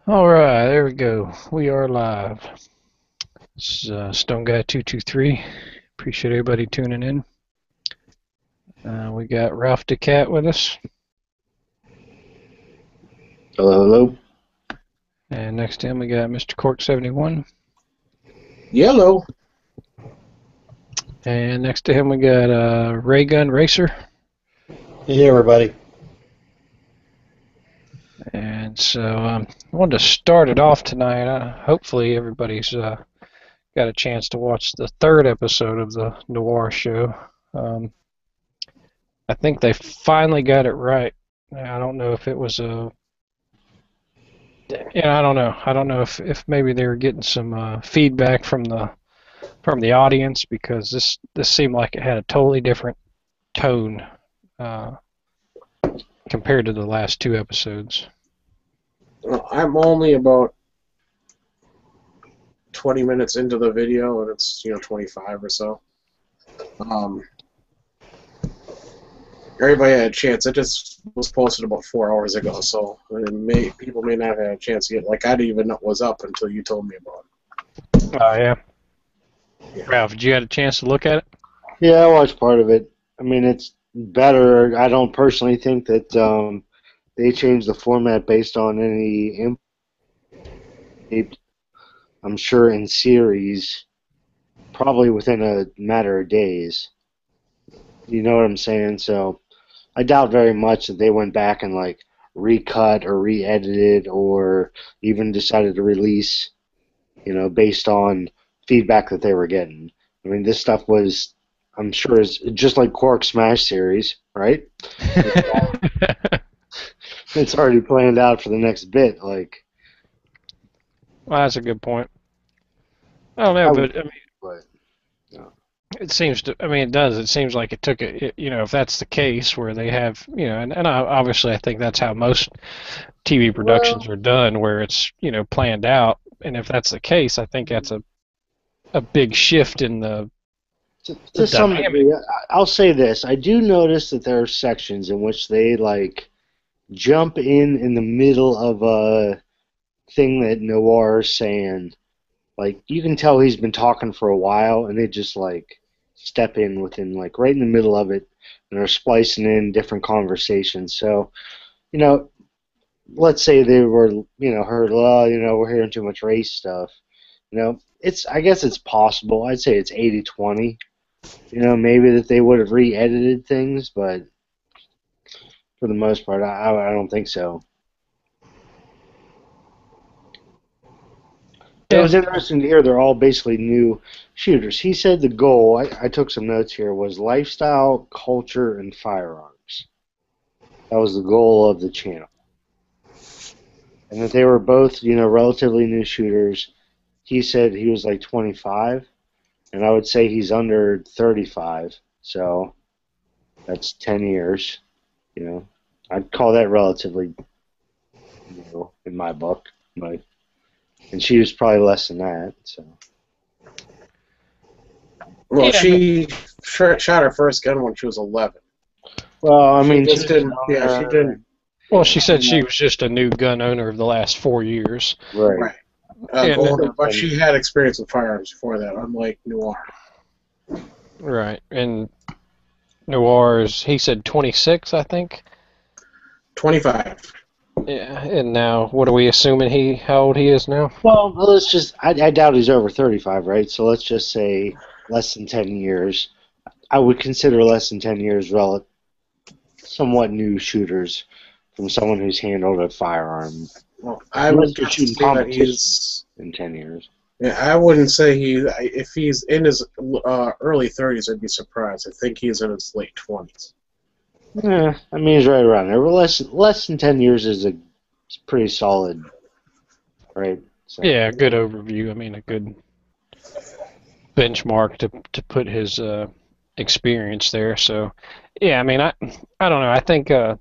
All right, there we go. We are live. This is Stone Guy 223. Appreciate everybody tuning in. We got Ralph DeCat with us, Hello, hello. and next to him we got Mr. Cork 71, Yellow. and next to him we got Ray Gun Racer. Hey, everybody. And so I wanted to start it off tonight. Hopefully everybody's got a chance to watch the third episode of the Noir show. I think they finally got it right. I don't know if it was a Yeah, I don't know. I don't know if maybe they were getting some feedback from the audience because this seemed like it had a totally different tone uh, compared to the last two episodes. I'm only about 20 minutes into the video, and it's 25 or so. Everybody had a chance. It just was posted about 4 hours ago, so people may not have had a chance yet. Like I didn't even know it was up until you told me about it. Oh yeah. Ralph, did you have a chance to look at it? Yeah, I watched part of it. I mean, it's better. I don't personally think that they changed the format based on any. I'm sure in series, probably within a matter of days. You know what I'm saying? So I doubt very much that they went back and like recut or re-edited or even decided to release, based on feedback that they were getting. I mean, this stuff was, I'm sure, is just like Quark Smash series, right? It's already planned out for the next bit. Like, Well, that's a good point. I don't know, but I mean, but, yeah. it seems to. I mean, it does. It seems like it took it. If that's the case, where they have, and obviously, I think that's how most TV productions Well, are done, where it's planned out. And if that's the case, I think that's a big shift in the to some dynamic. degree, I'll say this: I do notice that there are sections in which they like jump in the middle of a thing that Noir is saying. Like you can tell he's been talking for a while, and they just like step in within like right in the middle of it, and are splicing in different conversations. So you know, let's say they were heard, well, we're hearing too much race stuff. It's I guess it's possible. I'd say it's 80-20. Maybe that they would have re-edited things, but for the most part, I don't think so. It Yeah. was interesting to hear they're all basically new shooters. He said the goal, I took some notes here, was lifestyle, culture, and firearms. That was the goal of the channel. And that they were both, relatively new shooters. He said he was like 25, and I would say he's under 35. So that's 10 years. I'd call that relatively new in my book. And she was probably less than that. So. Well, Yeah. she shot her first gun when she was 11. Well, I mean, She just didn't. Yeah, she didn't. Well, she said she was just a new gun owner of the last 4 years. Right. Right. And But she had experience with firearms before that, unlike Noir. right. And Noir's, he said 26, I think. 25. Yeah. And now, what are we assuming how old he is now? Well, let's just, I doubt he's over 35, right? So let's just say less than 10 years. I would consider less than 10 years somewhat new shooters from someone who's handled a firearm. Well, I Unless would you're shooting say that competition he's. in 10 years. Yeah, I wouldn't say if he's in his early 30s, I'd be surprised. I think he's in his late 20s. Yeah, I mean, he's right around there. Well, less than 10 years is it's pretty solid, right? So. Yeah, good overview. I mean, a good benchmark to put his experience there. So, yeah, I mean, I don't know. I think I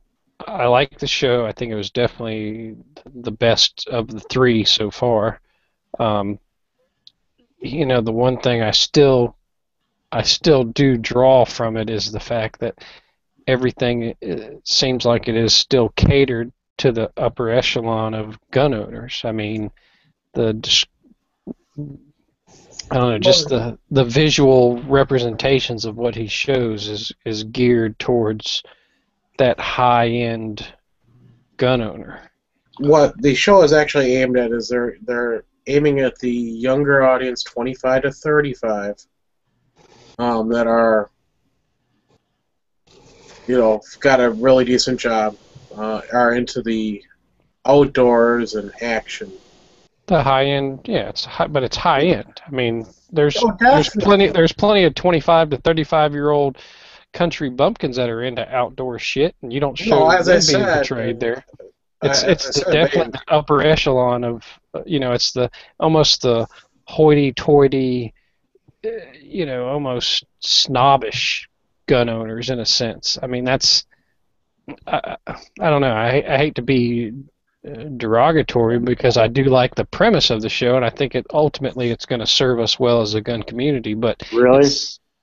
like the show. I think it was definitely the best of the three so far. The one thing I still do draw from it is the fact that everything seems like it is still catered to the upper echelon of gun owners. I mean, I don't know, just the visual representations of what he shows is geared towards that high end gun owner. What the show is actually aimed at is they're aiming at the younger audience, 25 to 35, that are, got a really decent job, are into the outdoors and action. The high end, yeah, but it's high end. I mean, there's Definitely. there's plenty of 25 to 35-year-old country bumpkins that are into outdoor shit, and you don't show As I them being said, portrayed there. as I said, Definitely the upper echelon of, it's the almost the hoity-toity, almost snobbish gun owners in a sense. I mean, I don't know. I hate to be derogatory because I do like the premise of the show, and I think ultimately it's going to serve us well as a gun community. But Really?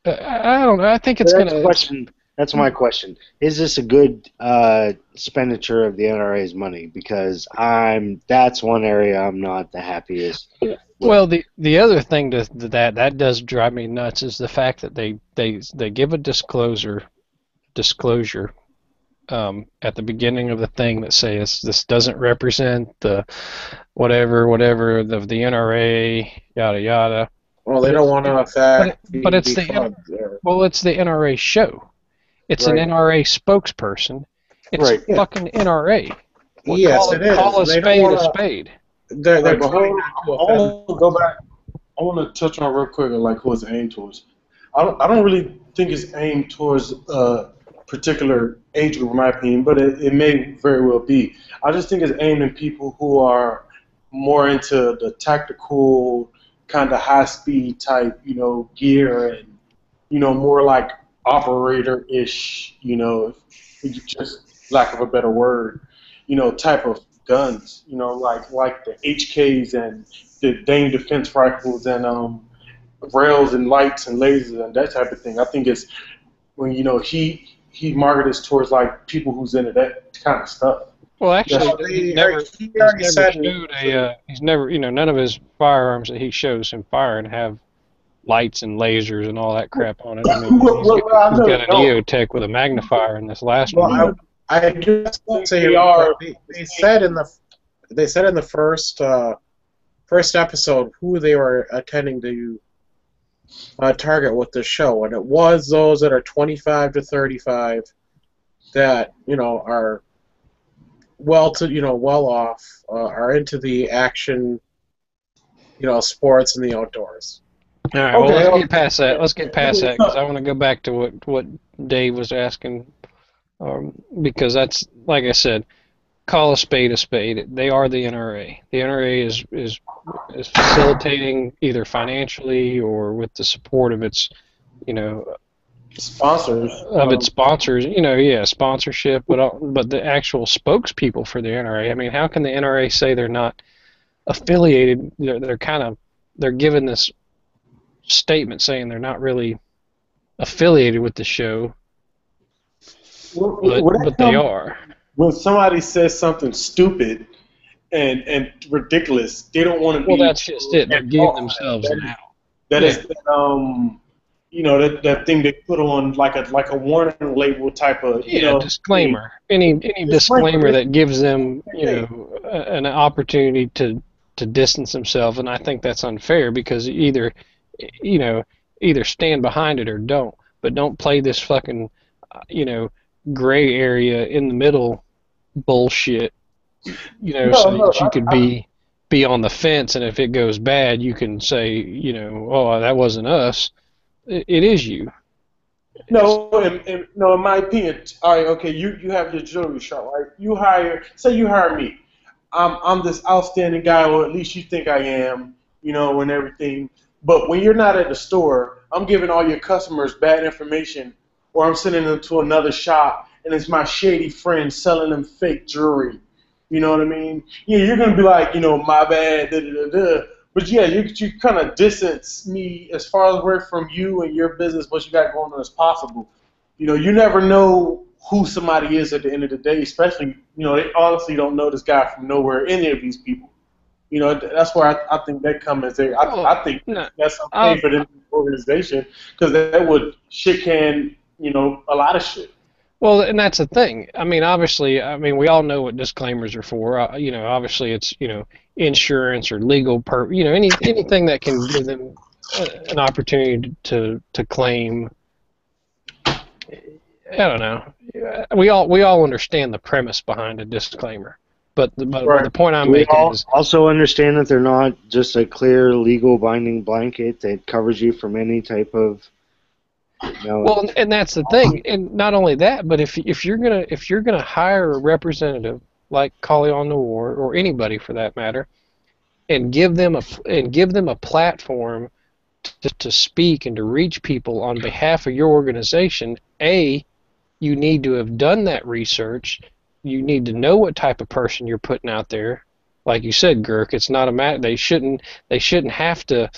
I don't know. I think it's going to. That's my question. Is this a good expenditure of the NRA's money? Because that's one area I'm not the happiest with. Well, the other thing that does drive me nuts is the fact that they give a disclosure at the beginning of the thing that says this doesn't represent the whatever of the NRA, yada yada. Well, they don't want to affect but it's the the club there. well, it's the NRA show. It's Right. an NRA spokesperson. It's Right. fucking NRA. Yes, it is. Call a They don't spade wanna- a spade. They're Right, but trying not to I offend. want to go back. I want to touch on real quick like who it's aimed towards. I don't really think it's aimed towards a particular age group, in my opinion, but it may very well be. I just think it's aimed at people who are more into the tactical kind of high speed type, gear and more like operator-ish, just lack of a better word, type of guns, like the HKs and the Dane defense rifles and rails and lights and lasers and that type of thing. I think it's when he markets towards like people who's into that kind of stuff. Well, actually, Well, he's never showed he's never, none of his firearms that he shows him firing have lights and lasers and all that crap on it. I mean, Well, he's I got a Neotech with a magnifier in this last one. Well, I just want to say They are- they said in the first episode who they were intending to target with the show, and it was those that are 25 to 35 that are well off, are into the action, sports and the outdoors. All right, well, Okay, let's okay. get past that. Let's get past that because I want to go back to what Dave was asking, because that's, like I said, call a spade a spade. They are the NRA. The NRA is facilitating either financially or with the support of its, Sponsors. sponsors. Sponsorship, but the actual spokespeople for the NRA. I mean, how can the NRA say they're not affiliated? They're given this statement saying they're not really affiliated with the show, but they are. When somebody says something stupid and ridiculous, they don't want to be. Well, that's just it. They're giving themselves an out. That is that thing they put on like a warning label type of disclaimer. Any disclaimer that gives them an opportunity to distance themselves, and I think that's unfair because either stand behind it or don't, but don't play this fucking gray area in the middle bullshit, so that you could be on the fence, and if it goes bad, you can say, oh, that wasn't us. It is you. No, in my opinion, all right, okay, you have your jewelry shop, right? Say you hire me. I'm this outstanding guy, or at least you think I am, and everything. But when you're not at the store, I'm giving all your customers bad information, or I'm sending them to another shop, and it's my shady friend selling them fake jewelry. You know what I mean? Yeah, you're gonna be like, my bad, da da da da. But yeah, you kind of distance me as far away from you and your business, what you got going on as possible. You never know who somebody is at the end of the day. Especially, they honestly don't know this guy from nowhere. Any of these people. That's where I think that comes in. I think that's okay for the organization because that would shit can a lot of shit. Well, and that's the thing. I mean, obviously, we all know what disclaimers are for. Obviously, it's insurance or legal anything that can give them an opportunity to claim. I don't know. We all understand the premise behind a disclaimer, but the point I'm making is also understand that they're not just a clear legal binding blanket that covers you from any type of. Well, and that's the thing, and not only that, but if you're gonna hire a representative like Kalion Noir or anybody for that matter, and give them a platform to speak and to reach people on behalf of your organization, you need to have done that research. You need to know what type of person you're putting out there. Like you said, Girk, it's not a matter. They shouldn't have to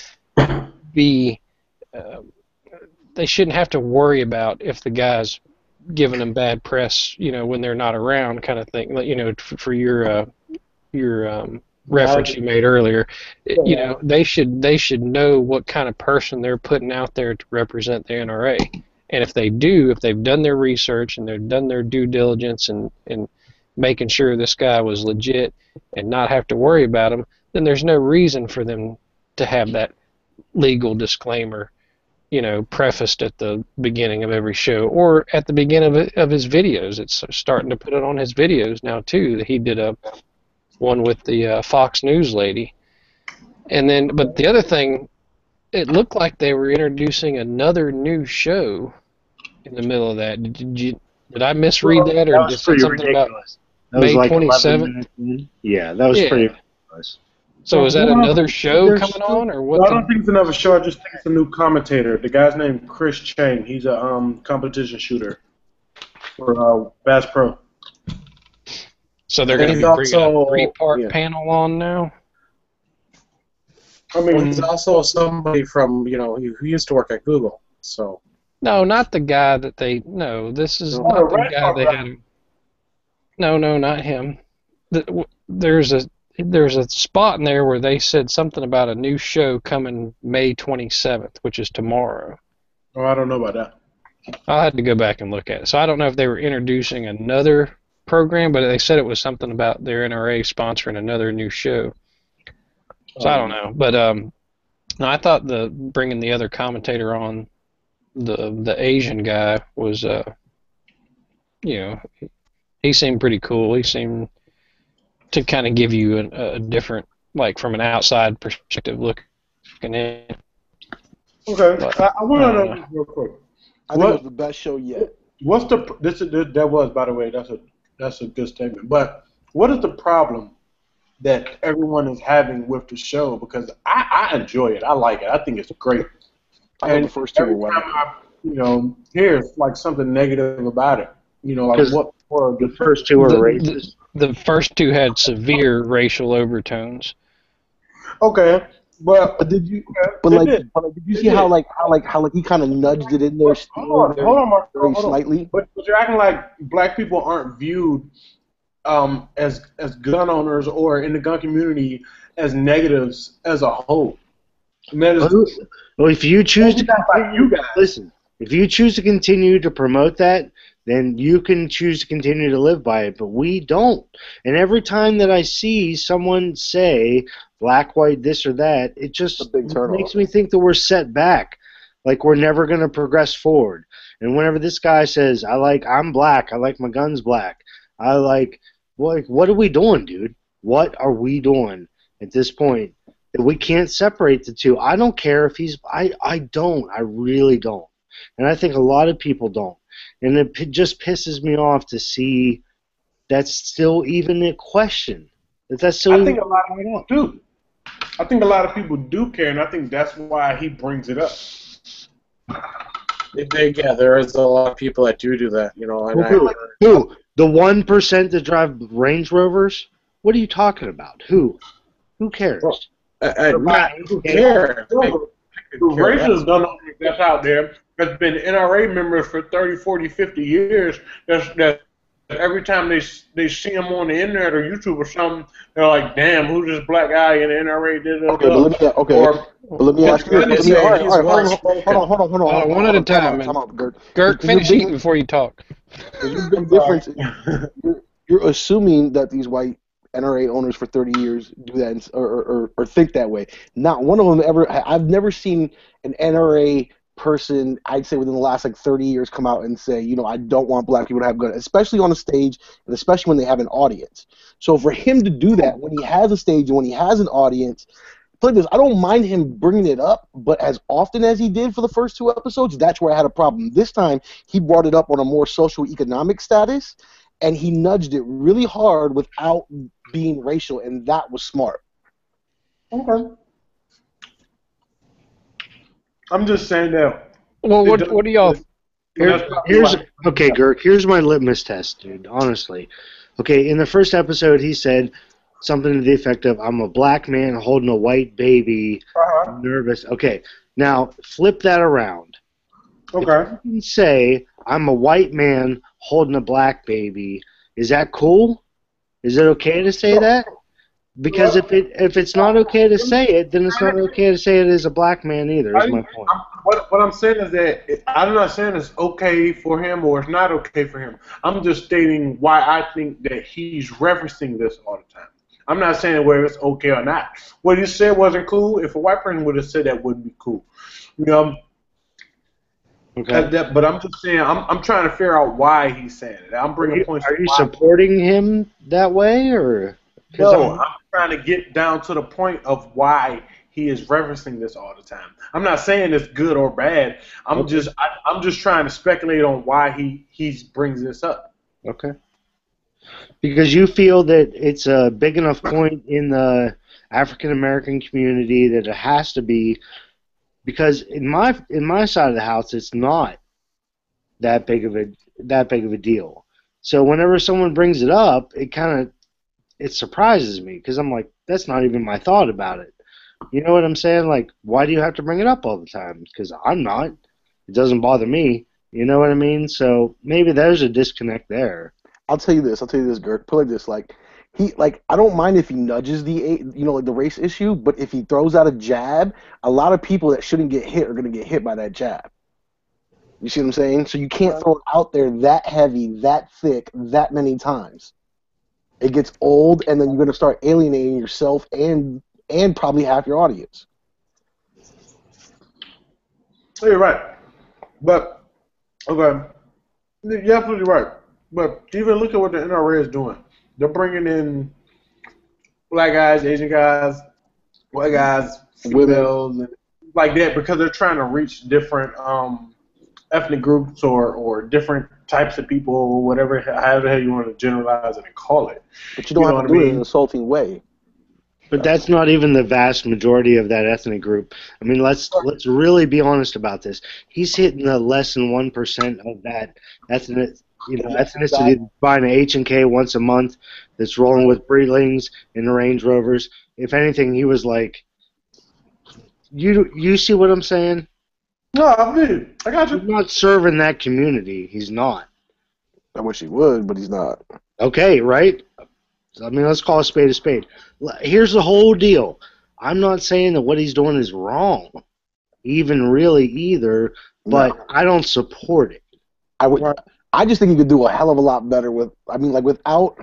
be. They shouldn't have to worry about if the guy's giving them bad press, when they're not around, kind of thing. For your reference you made earlier, they should know what kind of person they're putting out there to represent the NRA. And if they've done their research and they've done their due diligence and making sure this guy was legit and not have to worry about him, then there's no reason for them to have that legal disclaimer, prefaced at the beginning of every show or at the beginning of his videos. It's starting to put it on his videos now too. He did one with the Fox News lady, but the other thing, it looked like they were introducing another new show in the middle of that. Did I misread that, or just something ridiculous. About May 27th? Yeah, that was pretty ridiculous. So is that another show coming on, or what? No, I don't think it's another show. I just think it's a new commentator. The guy's named Chris Chang. He's a competition shooter for Bass Pro. So they're going to be bringing a three-part panel on now? He's also somebody from, who used to work at Google, so. No, not the guy that they, no, this is not the guy they had. No, not him. There's a spot in there where they said something about a new show coming May 27th, which is tomorrow. Oh, I don't know about that. I'll have to go back and look at it. So I don't know if they were introducing another program, but they said it was something about their NRA sponsoring another new show. So I don't know, but no, I thought bringing the other commentator on, the Asian guy was, he seemed pretty cool. He seemed to kind of give you a different, like from an outside perspective looking in. Okay, but, I want to know this real quick. I think it was the best show yet. What's that was, by the way, that's a good statement. But what is the problem that everyone is having with the show? Because I enjoy it. I like it. I think it's great. I know the first two were well. Hear like something negative about it. Like what? Or the first two were racist. The first two had severe racial overtones. Okay, but did you? But did you see how he kind of nudged it in there? Hold on, Mark. Very slightly. But you're acting like black people aren't viewed as gun owners or in the gun community as negatives as a whole. Well, if you choose listen, if you choose to continue to promote that, then you can choose to continue to live by it, but we don't. And every time that I see someone say black, white, this or that, it just makes me think that we're set back, like we're never going to progress forward. And whenever this guy says, I'm black, I like my guns black, what are we doing, dude? What are we doing at this point? That we can't separate the two. I don't care if he's, I really don't. And I think a lot of people don't. And it just pisses me off to see that's still even a question. That's still. I think a lot of people do. I think a lot of people do care, and I think that's why he brings it up. There is a lot of people that do that, And Who? The 1% that drive Range Rovers? What are you talking about? Who? Who cares? Who cares? could care less. Racists don't know that's out there. That's been NRA members for 30, 40, 50 years. That's every time they see him on the internet or YouTube or something, they're like, "Damn, who's this black guy in the NRA?" Okay, but let me Or ask you this. They Let me, say all right, he's all right, well spoken. hold on, Hold on, one at a time, time man. out, Gert. Gert, Because your finish big, eating before you talk. because your big difference is you're assuming that these white NRA owners for 30 years do that or think that way. Not one of them ever. I've never seen an NRA person, I'd say within the last like 30 years, come out and say, I don't want black people to have guns, especially on a stage and especially when they have an audience. So for him to do that when he has a stage and when he has an audience, play this. I don't mind him bringing it up, but as often as he did for the first two episodes, that's where I had a problem. This time, he brought it up on a more socio-economic status, and he nudged it really hard without being racial, and that was smart. okay. I'm just saying that. Well, what do y'all? Okay, Girk, here's my litmus test, dude, honestly. Okay, in the first episode, he said something to the effect of, "I'm a black man holding a white baby, I'm nervous." Okay, now flip that around. Okay. If you can say, "I'm a white man holding a black baby," is that cool? Is it okay to say that? Because if it's not okay to say it, then it's not okay to say it as a black man either, is my point. What I'm saying is that I'm not saying it's okay for him or it's not okay for him. I'm just stating why I think that he's referencing this all the time. I'm not saying whether it's okay or not. What he said wasn't cool. If a white person would have said that, wouldn't be cool. Okay. But I'm just saying, I'm trying to figure out why he's saying it. I'm bringing points. Are you supporting him that way, or? No, I'm trying to get down to the point of why he is referencing this all the time. I'm not saying it's good or bad. I'm just trying to speculate on why he brings this up. Okay. Because you feel that it's a big enough point in the African American community that it has to be, because in my side of the house it's not that big of a deal. So whenever someone brings it up, it surprises me, because I'm like, that's not even my thought about it. You know what I'm saying? Like, why do you have to bring it up all the time? Because I'm not. It doesn't bother me. You know what I mean? So maybe there's a disconnect there. I'll tell you this, Gert. Put it like this, I don't mind if he nudges the race issue, but if he throws out a jab, a lot of people that shouldn't get hit are going to get hit by that jab. You see what I'm saying? So you can't throw it out there that heavy, that thick, that many times. It gets old, and then you're going to start alienating yourself and probably half your audience. You're right. But, okay, you're absolutely right. But even look at what the NRA is doing. They're bringing in black guys, Asian guys, white guys, females, and like that, because they're trying to reach different ethnic groups or different types of people, or whatever, however the hell you want to generalize it and call it. But you don't have to do it in an insulting way. But that's not even the vast majority of that ethnic group. I mean, let's really be honest about this. He's hitting the less than 1% of that ethnicity buying an H&K once a month, that's rolling with Breedlings and Range Rovers. If anything, he was like, you see what I'm saying? No, I got you. He's not serving that community. He's not. I wish he would, but he's not. Okay, right? I mean, let's call a spade a spade. Here's the whole deal. I'm not saying that what he's doing is wrong, even really either, but no. I don't support it. I just think he could do a hell of a lot better without.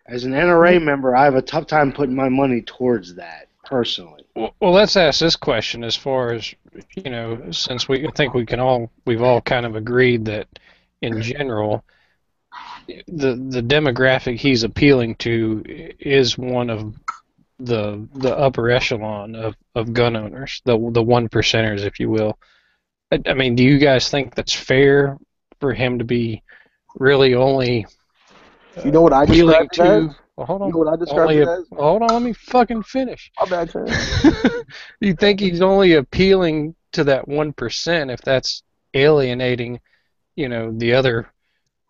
As an NRA member, I have a tough time putting my money towards that, personally. Well, let's ask this question as far as, since we've all kind of agreed that in general, the demographic he's appealing to is one of the upper echelon of gun owners, the one percenters, if you will. I mean, do you guys think that's fair for him to be really only you know what I describe it as? Well, hold on. You know what I describe it as? Hold on, let me fucking finish. My bad, sir. You think he's only appealing to that 1% if that's alienating, the other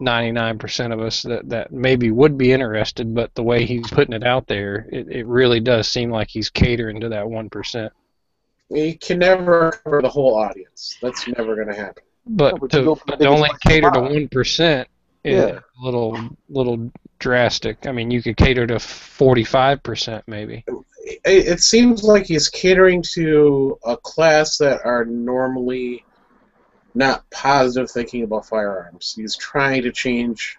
99% of us that maybe would be interested, but the way he's putting it out there, it really does seem like he's catering to that 1%. You can never cover the whole audience. That's never going to happen. But No, but you go from the to biggest only slice of the cater to pie. 1% is Yeah. a little drastic. I mean, you could cater to 45% maybe. It seems like he's catering to a class that are normally not positive thinking about firearms. He's trying to change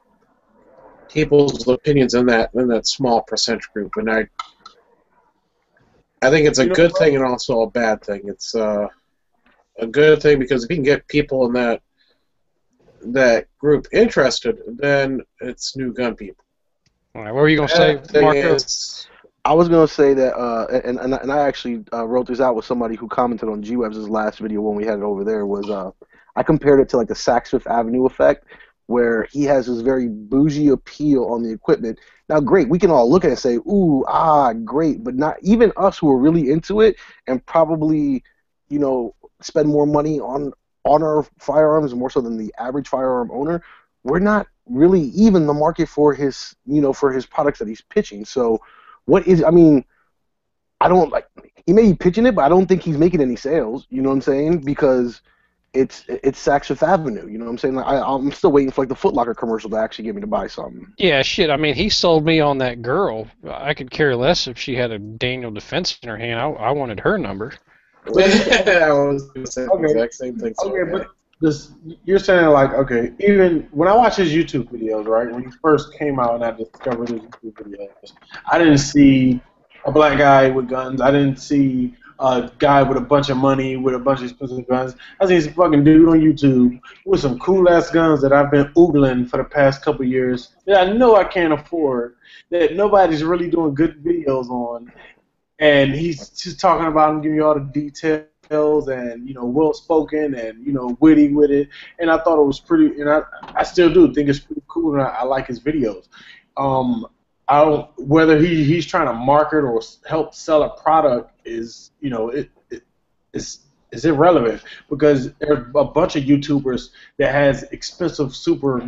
people's opinions in that small percentage group, and I think it's a You know good what? thing and also a bad thing. It's a good thing because if you can get people in that group interested, then it's new gun people. All right, what were you gonna say, Bad thing Marco? is, I was gonna say that, and I actually wrote this out with somebody who commented on G-Web's last video when we had it over there. Was I compared it to like the Saks Fifth Avenue effect, where he has this very bougie appeal on the equipment. Now, great, we can all look at it and say, "Ooh, ah, great," but not even us who are really into it and probably, spend more money on our firearms more so than the average firearm owner. We're not really even the market for his, for his products that he's pitching. So what is? I mean, I don't like. He may be pitching it, but I don't think he's making any sales. You know what I'm saying? Because it's Saks Fifth Avenue. You know what I'm saying? Like, I'm still waiting for like the Foot Locker commercial to actually get me to buy something. Yeah, shit. I mean, he sold me on that girl. I could care less if she had a Daniel Defense in her hand. I wanted her number. I was going to say the Okay. exact same thing. So, Okay, but this you're saying like, okay, even when I watch his YouTube videos, right? When he first came out and I discovered his YouTube videos, I didn't see a black guy with guns. I didn't see a guy with a bunch of money with a bunch of expensive guns. I see this fucking dude on YouTube with some cool ass guns that I've been oogling for the past couple years that I know I can't afford, that nobody's really doing good videos on, and he's just talking about him, giving you all the details, and well spoken, and witty with it. And I thought it was pretty, and I still do think it's pretty cool, and I like his videos. Um, I don't whether he's trying to market or help sell a product is it's irrelevant, because there's a bunch of YouTubers that has expensive, super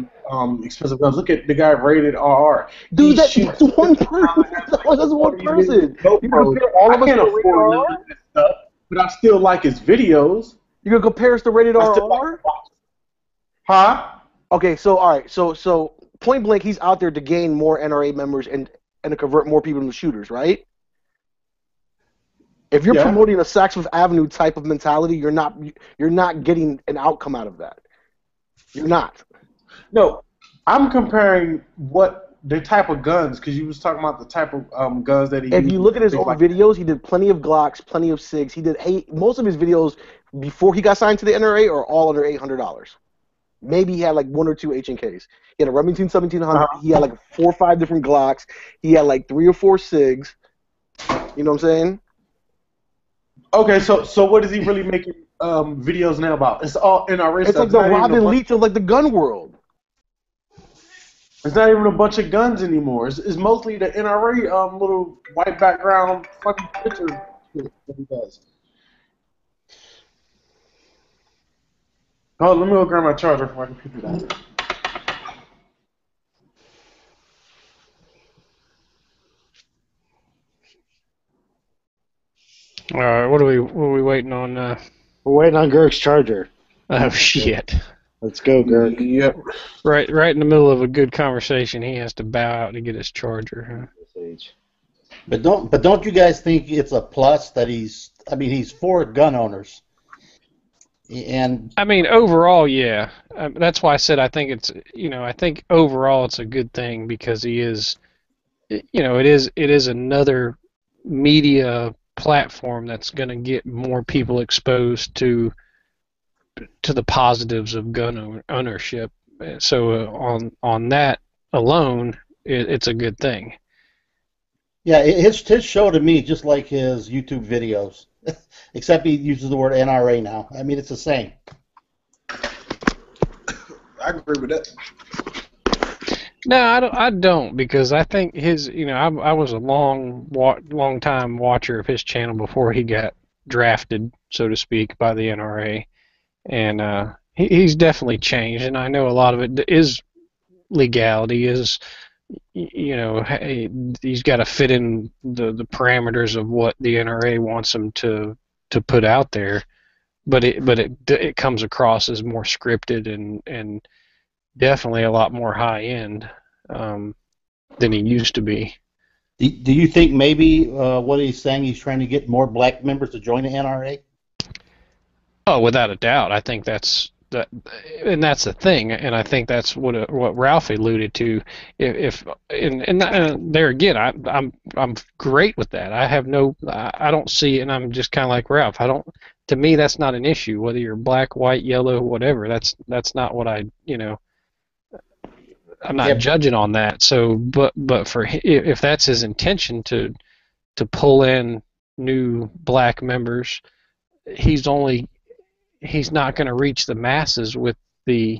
expensive guns. Look at the guy rated RR. Dude, He that's shoots one person. That's one person. You can GoPros. compare all I of us can't to Rated afford none RR? of this stuff, but I still like his videos. You can compare us to Rated I still like RR? to watch. Huh? Okay, so all right, so point blank, he's out there to gain more NRA members and to convert more people into shooters, right? If you're Yeah. promoting a Saks Fifth Avenue type of mentality, you're not getting an outcome out of that. You're not. No, I'm comparing what the type of guns, because you was talking about the type of guns that he If uses. you look at his things old like videos, he did plenty of Glocks, plenty of SIGs. Most of his videos before he got signed to the NRA are all under $800. Maybe he had like one or two H&Ks. He had a Remington 1700. Uh-huh. He had like 4 or 5 different Glocks. He had like 3 or 4 SIGs. You know what I'm saying? Okay, so what is he really making videos now about? It's all NRA It's stuff. like the Not even a Robin bunch- Leach of like the gun world. It's not even a bunch of guns anymore. It's mostly the NRA little white background fucking picture shit that he does. Oh, let me go grab my charger from my computer. All right, what are we waiting on? We're waiting on Girk's charger. Oh shit! Let's go, Girk. Yep. Right in the middle of a good conversation, he has to bow out to get his charger. But don't you guys think it's a plus that he's for gun owners? And I mean, overall, yeah. That's why I said I think I think overall it's a good thing because he is, it is another media platform that's going to get more people exposed to the positives of gun ownership. So on that alone, it's a good thing. yeah, his show to me just like his YouTube videos, except he uses the word NRA now. I mean, it's the same. I agree with that. No, I don't because I think his. I was a long time watcher of his channel before he got drafted, so to speak, by the NRA, and he's definitely changed. And I know a lot of it is legality. Is he's got to fit in the parameters of what the NRA wants him to to put out there, but it comes across as more scripted and definitely a lot more high end than he used to be. Do you think maybe what he's saying, he's trying to get more black members to join the NRA? Oh, without a doubt, I think that's the thing, and I think that's what Ralph alluded to. If and there again, I'm great with that. I don't see, and I'm just kind of like Ralph. To me, that's not an issue. Whether you're black, white, yellow, whatever. That's not what I'm not judging on that. So, but if that's his intention to pull in new black members, he's not going to reach the masses with the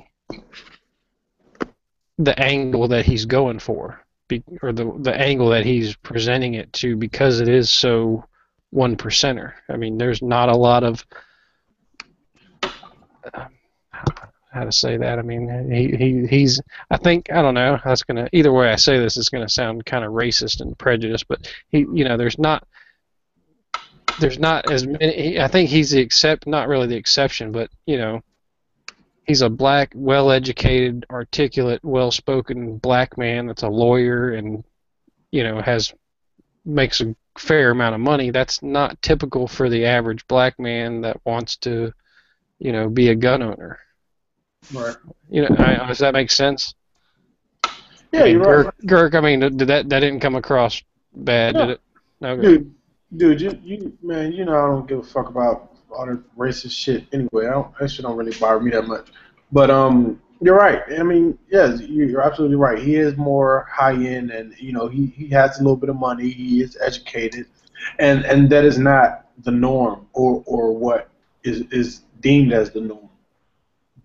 angle that he's going for, or the angle that he's presenting it to, because it is so one percenter. I mean, there's not a lot of how to say that. I mean, he's. I think, I don't know. That's gonna, either way I say this, it's gonna sound kind of racist and prejudiced, but there's not as many. I think he's not really the exception, but he's a black, well-educated, articulate, well-spoken black man that's a lawyer and makes a fair amount of money. That's not typical for the average black man that wants to be a gun owner. Right. Does that make sense? Yeah, you're right. Girk, I mean, that didn't come across bad, did it? Okay. Dude, you man, I don't give a fuck about all the racist shit anyway. That shit don't really bother me that much. But you're right. I mean, yes, you're absolutely right. He is more high end, and he has a little bit of money. He is educated, and that is not the norm or what is deemed as the norm.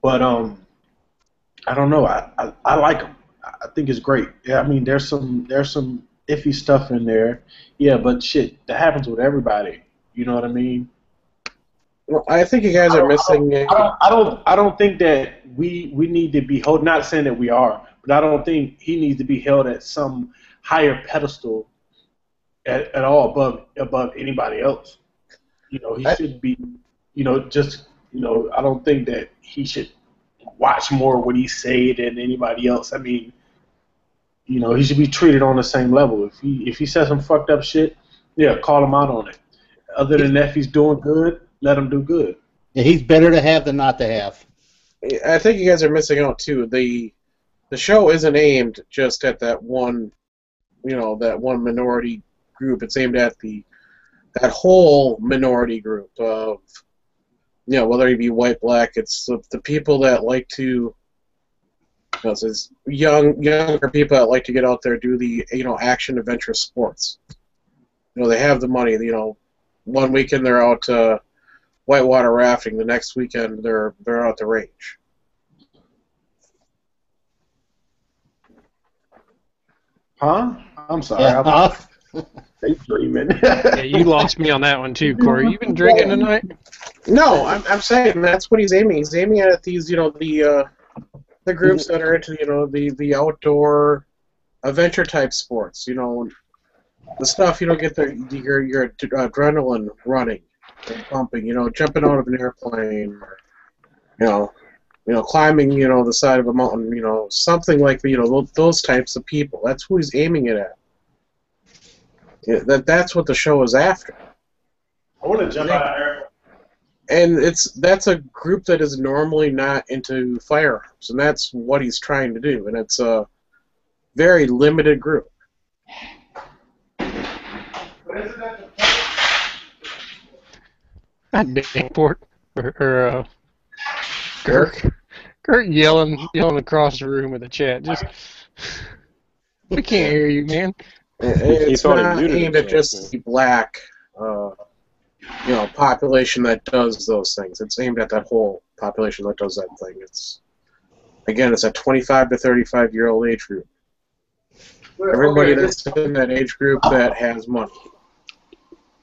But I don't know. I like him. I think it's great. Yeah, I mean, there's some iffy stuff in there. Yeah, but shit, that happens with everybody. You know what I mean? Well, I think you guys are missing. I don't think that we need to be held. Not saying that we are, but I don't think he needs to be held at some higher pedestal at all above anybody else. He should be. I don't think that he should watch more what he say than anybody else. I mean, he should be treated on the same level. If he says some fucked up shit, yeah, call him out on it. Other than that, if he's doing good, let him do good. Yeah, he's better to have than not to have. I think you guys are missing out too. The show isn't aimed just at that one, that one minority group. It's aimed at that whole minority group of, whether it be white, black. It's the people that like to. It's younger people that like to get out there, do the action adventure sports. They have the money. One weekend they're out whitewater rafting. The next weekend they're out the range. Huh? I'm sorry. They dreaming. Yeah, you lost me on that one too, Corey. You been drinking tonight? No, I'm saying that's what he's aiming. He's aiming at these, the groups that are into, the outdoor adventure type sports. The stuff you don't get your adrenaline running and pumping. Jumping out of an airplane, or, climbing, the side of a mountain. Something like those types of people. That's who he's aiming it at. Yeah, that's what the show is after. I want to jump out of airplane. And that's a group that is normally not into firearms, and that's what he's trying to do. And it's a very limited group. God dang, Port or Girk yelling across the room in the chat. Just we can't hear you, man. It's not aimed at just the black, population that does those things. It's aimed at that whole population that does that thing. It's a 25 to 35-year-old age group. Everybody that's in that age group that has money.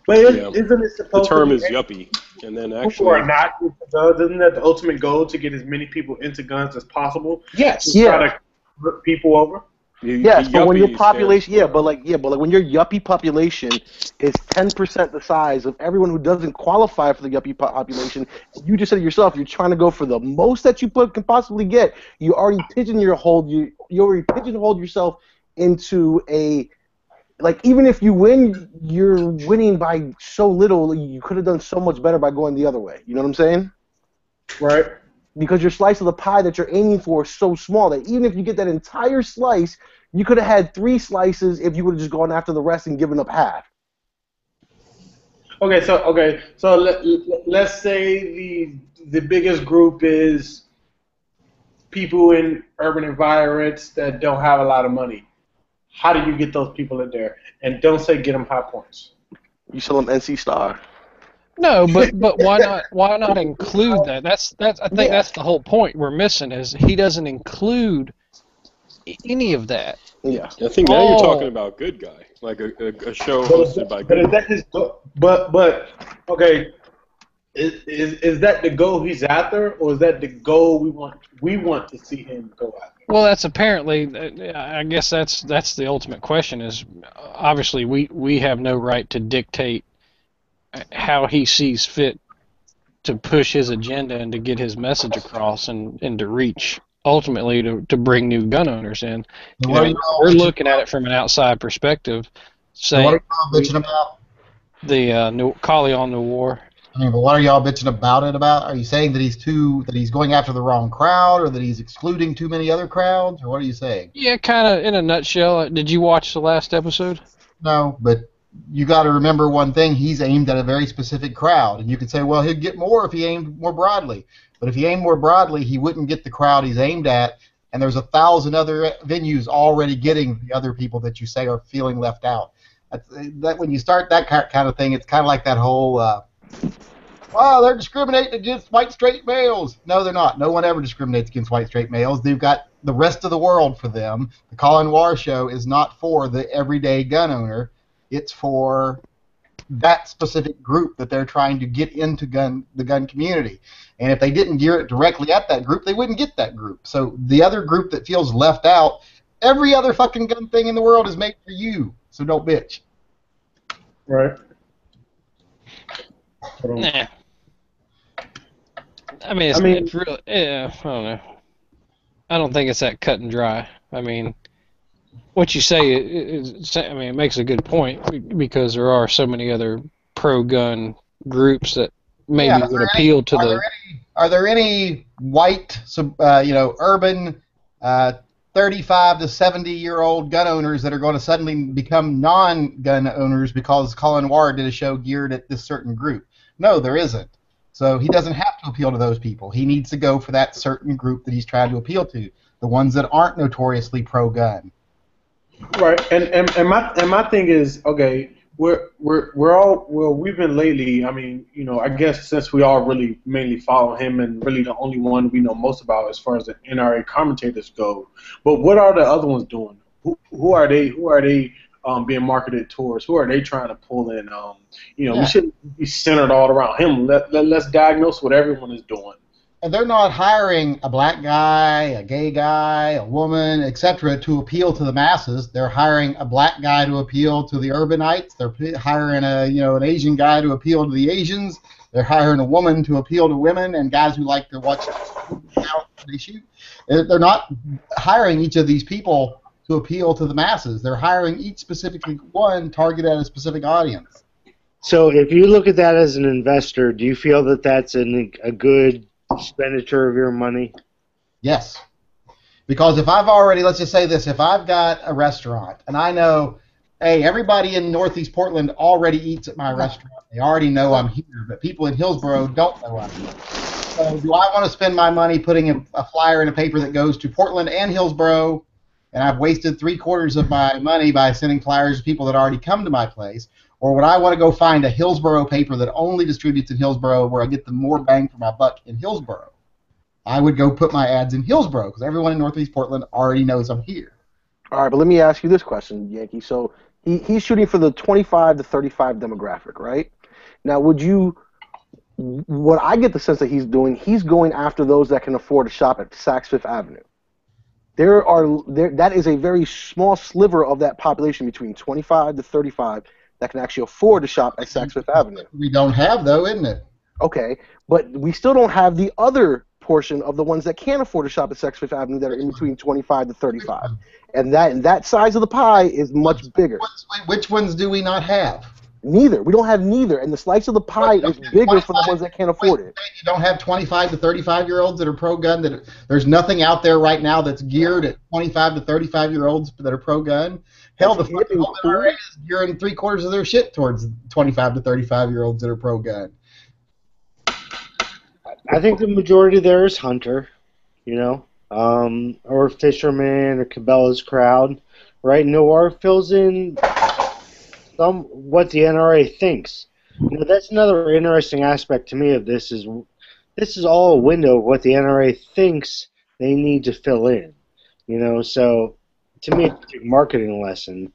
But isn't it supposed the term to is yuppie, and then actually, people are not. Isn't that the ultimate goal, to get as many people into guns as possible? Yes. Try to put people over. Yes, but when your yuppie population, stands for- but like when your yuppie population is 10% the size of everyone who doesn't qualify for the yuppie population, you just said it yourself, you're trying to go for the most that you can possibly get. You already pigeonholed yourself into a, like, even if you win, you're winning by so little. You could have done so much better by going the other way. You know what I'm saying? Right. Because your slice of the pie that you're aiming for is so small that even if you get that entire slice, you could have had 3 slices if you would have just gone after the rest and given up half. So let's say the biggest group is people in urban environments that don't have a lot of money. How do you get those people in there? And don't say get them high points. You sell them NC Star. No, but why not include that? I think Yeah. that's the whole point we're missing is he doesn't include any of that. Yeah. I think now you're Oh. talking about Good Guy, like a show hosted by But Good is that Guy. his goal? But okay, is that the goal he's after, or is that the goal we want to see him go after? Well, that's apparently. I guess that's the ultimate question. Is obviously we have no right to dictate how he sees fit to push his agenda and to get his message across and to reach ultimately to bring new gun owners in. So You what are know, y'all we're bitching looking at it from an outside perspective, So what saying are y'all bitching about? the Kali on the war. I mean, but what are y'all bitching about it about? Are you saying that he's going after the wrong crowd, or that he's excluding too many other crowds, or what are you saying? Yeah, kind of in a nutshell. Did you watch the last episode? No, but you got to remember one thing: he's aimed at a very specific crowd, and you could say, well, he'd get more if he aimed more broadly. But if he aimed more broadly, he wouldn't get the crowd he's aimed at. And there's 1,000 other venues already getting the other people that you say are feeling left out. That when you start that kind of thing, it's kind of like that whole, well, they're discriminating against white straight males. No, they're not. No one ever discriminates against white straight males. They've got the rest of the world for them. The Colin Noir show is not for the everyday gun owner. It's for that specific group that they're trying to get into the gun community. And if they didn't gear it directly at that group, they wouldn't get that group. So the other group that feels left out, every other fucking gun thing in the world is made for you. So don't bitch. Right. Nah. I mean, it's really, yeah, I don't know. I don't think it's that cut and dry. I mean, what you say it makes a good point because there are so many other pro-gun groups that maybe would appeal to the. Are there any white, urban, 35 to 70-year-old gun owners that are going to suddenly become non-gun owners because Colin Noir did a show geared at this certain group? No, there isn't. So he doesn't have to appeal to those people. He needs to go for that certain group that he's trying to appeal to, the ones that aren't notoriously pro-gun. Right, and my thing is, okay, we're all, well, we've been lately, I mean, I guess since we all really mainly follow him and really the only one we know most about as far as the NRA commentators go, but what are the other ones doing? Who are they being marketed towards? Who are they trying to pull in? We shouldn't be centered all around him. Let's diagnose what everyone is doing. And they're not hiring a black guy, a gay guy, a woman, etc. to appeal to the masses. They're hiring a black guy to appeal to the urbanites. They're hiring an Asian guy to appeal to the Asians. They're hiring a woman to appeal to women and guys who like to watch how they shoot. They're not hiring each of these people to appeal to the masses. They're hiring each specifically one targeted at a specific audience. So if you look at that as an investor, do you feel that that's a good expenditure of your money? Yes. Because if I've already, let's just say this, if I've got a restaurant and I know, hey, everybody in Northeast Portland already eats at my restaurant. They already know I'm here, but people in Hillsborough don't know I'm here. So do I want to spend my money putting a flyer in a paper that goes to Portland and Hillsborough, and I've wasted 3/4 of my money by sending flyers to people that already come to my place? Or would I want to go find a Hillsborough paper that only distributes in Hillsborough where I get the more bang for my buck in Hillsborough? I would go put my ads in Hillsborough because everyone in Northeast Portland already knows I'm here. All right, but let me ask you this question, Yankee. So he's shooting for the 25 to 35 demographic, right? Now, what I get the sense that he's doing, he's going after those that can afford to shop at Saks Fifth Avenue. that is a very small sliver of that population between 25 to 35 that can actually afford to shop at Saks Fifth Avenue. We don't have, though, isn't it? Okay, but we still don't have the other portion of the ones that can't afford to shop at Saks Fifth Avenue that are in between 25 to 35. And that size of the pie is much bigger. Which ones do we not have? Neither. We don't have neither. And the slice of the pie is bigger for the ones that can't afford it. You don't have 25 to 35-year-olds that are pro-gun? There's nothing out there right now that's geared at 25 to 35-year-olds that are pro-gun? Hell, the fucking NRA is gearing 3/4 of their shit towards 25 to 35-year-olds that are pro-gun. I think the majority there is hunter, or fisherman or Cabela's crowd, right? Noir fills in what the NRA thinks. That's another interesting aspect to me of this is all a window of what the NRA thinks they need to fill in. So to me it's a big marketing lesson.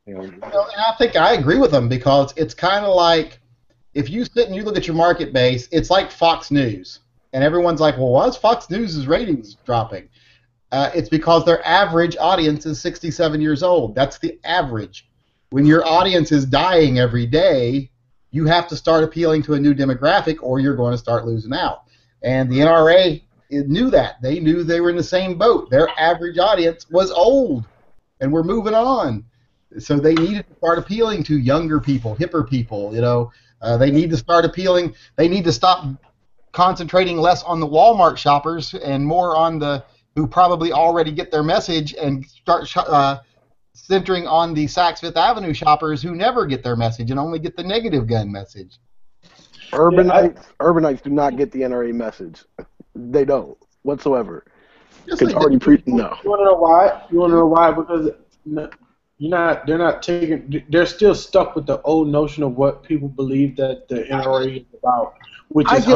Well, and I think I agree with them because it's kind of like if you sit and you look at your market base, it's like Fox News. And everyone's like, well, why is Fox News' ratings dropping? It's because their average audience is 67 years old. That's the average. When your audience is dying every day, you have to start appealing to a new demographic or you're going to start losing out. And the NRA knew that. They knew they were in the same boat. Their average audience was old, and we're moving on. So they needed to start appealing to younger people, hipper people, They need to start appealing. They need to stop concentrating less on the Walmart shoppers and more on the who probably already get their message and start centering on the Saks Fifth Avenue shoppers who never get their message and only get the negative gun message. Urbanites do not get the NRA message. They don't whatsoever. Yes, It's already no. You want to know why? Because they're not taking. They're still stuck with the old notion of what people believe that the NRA is about, which is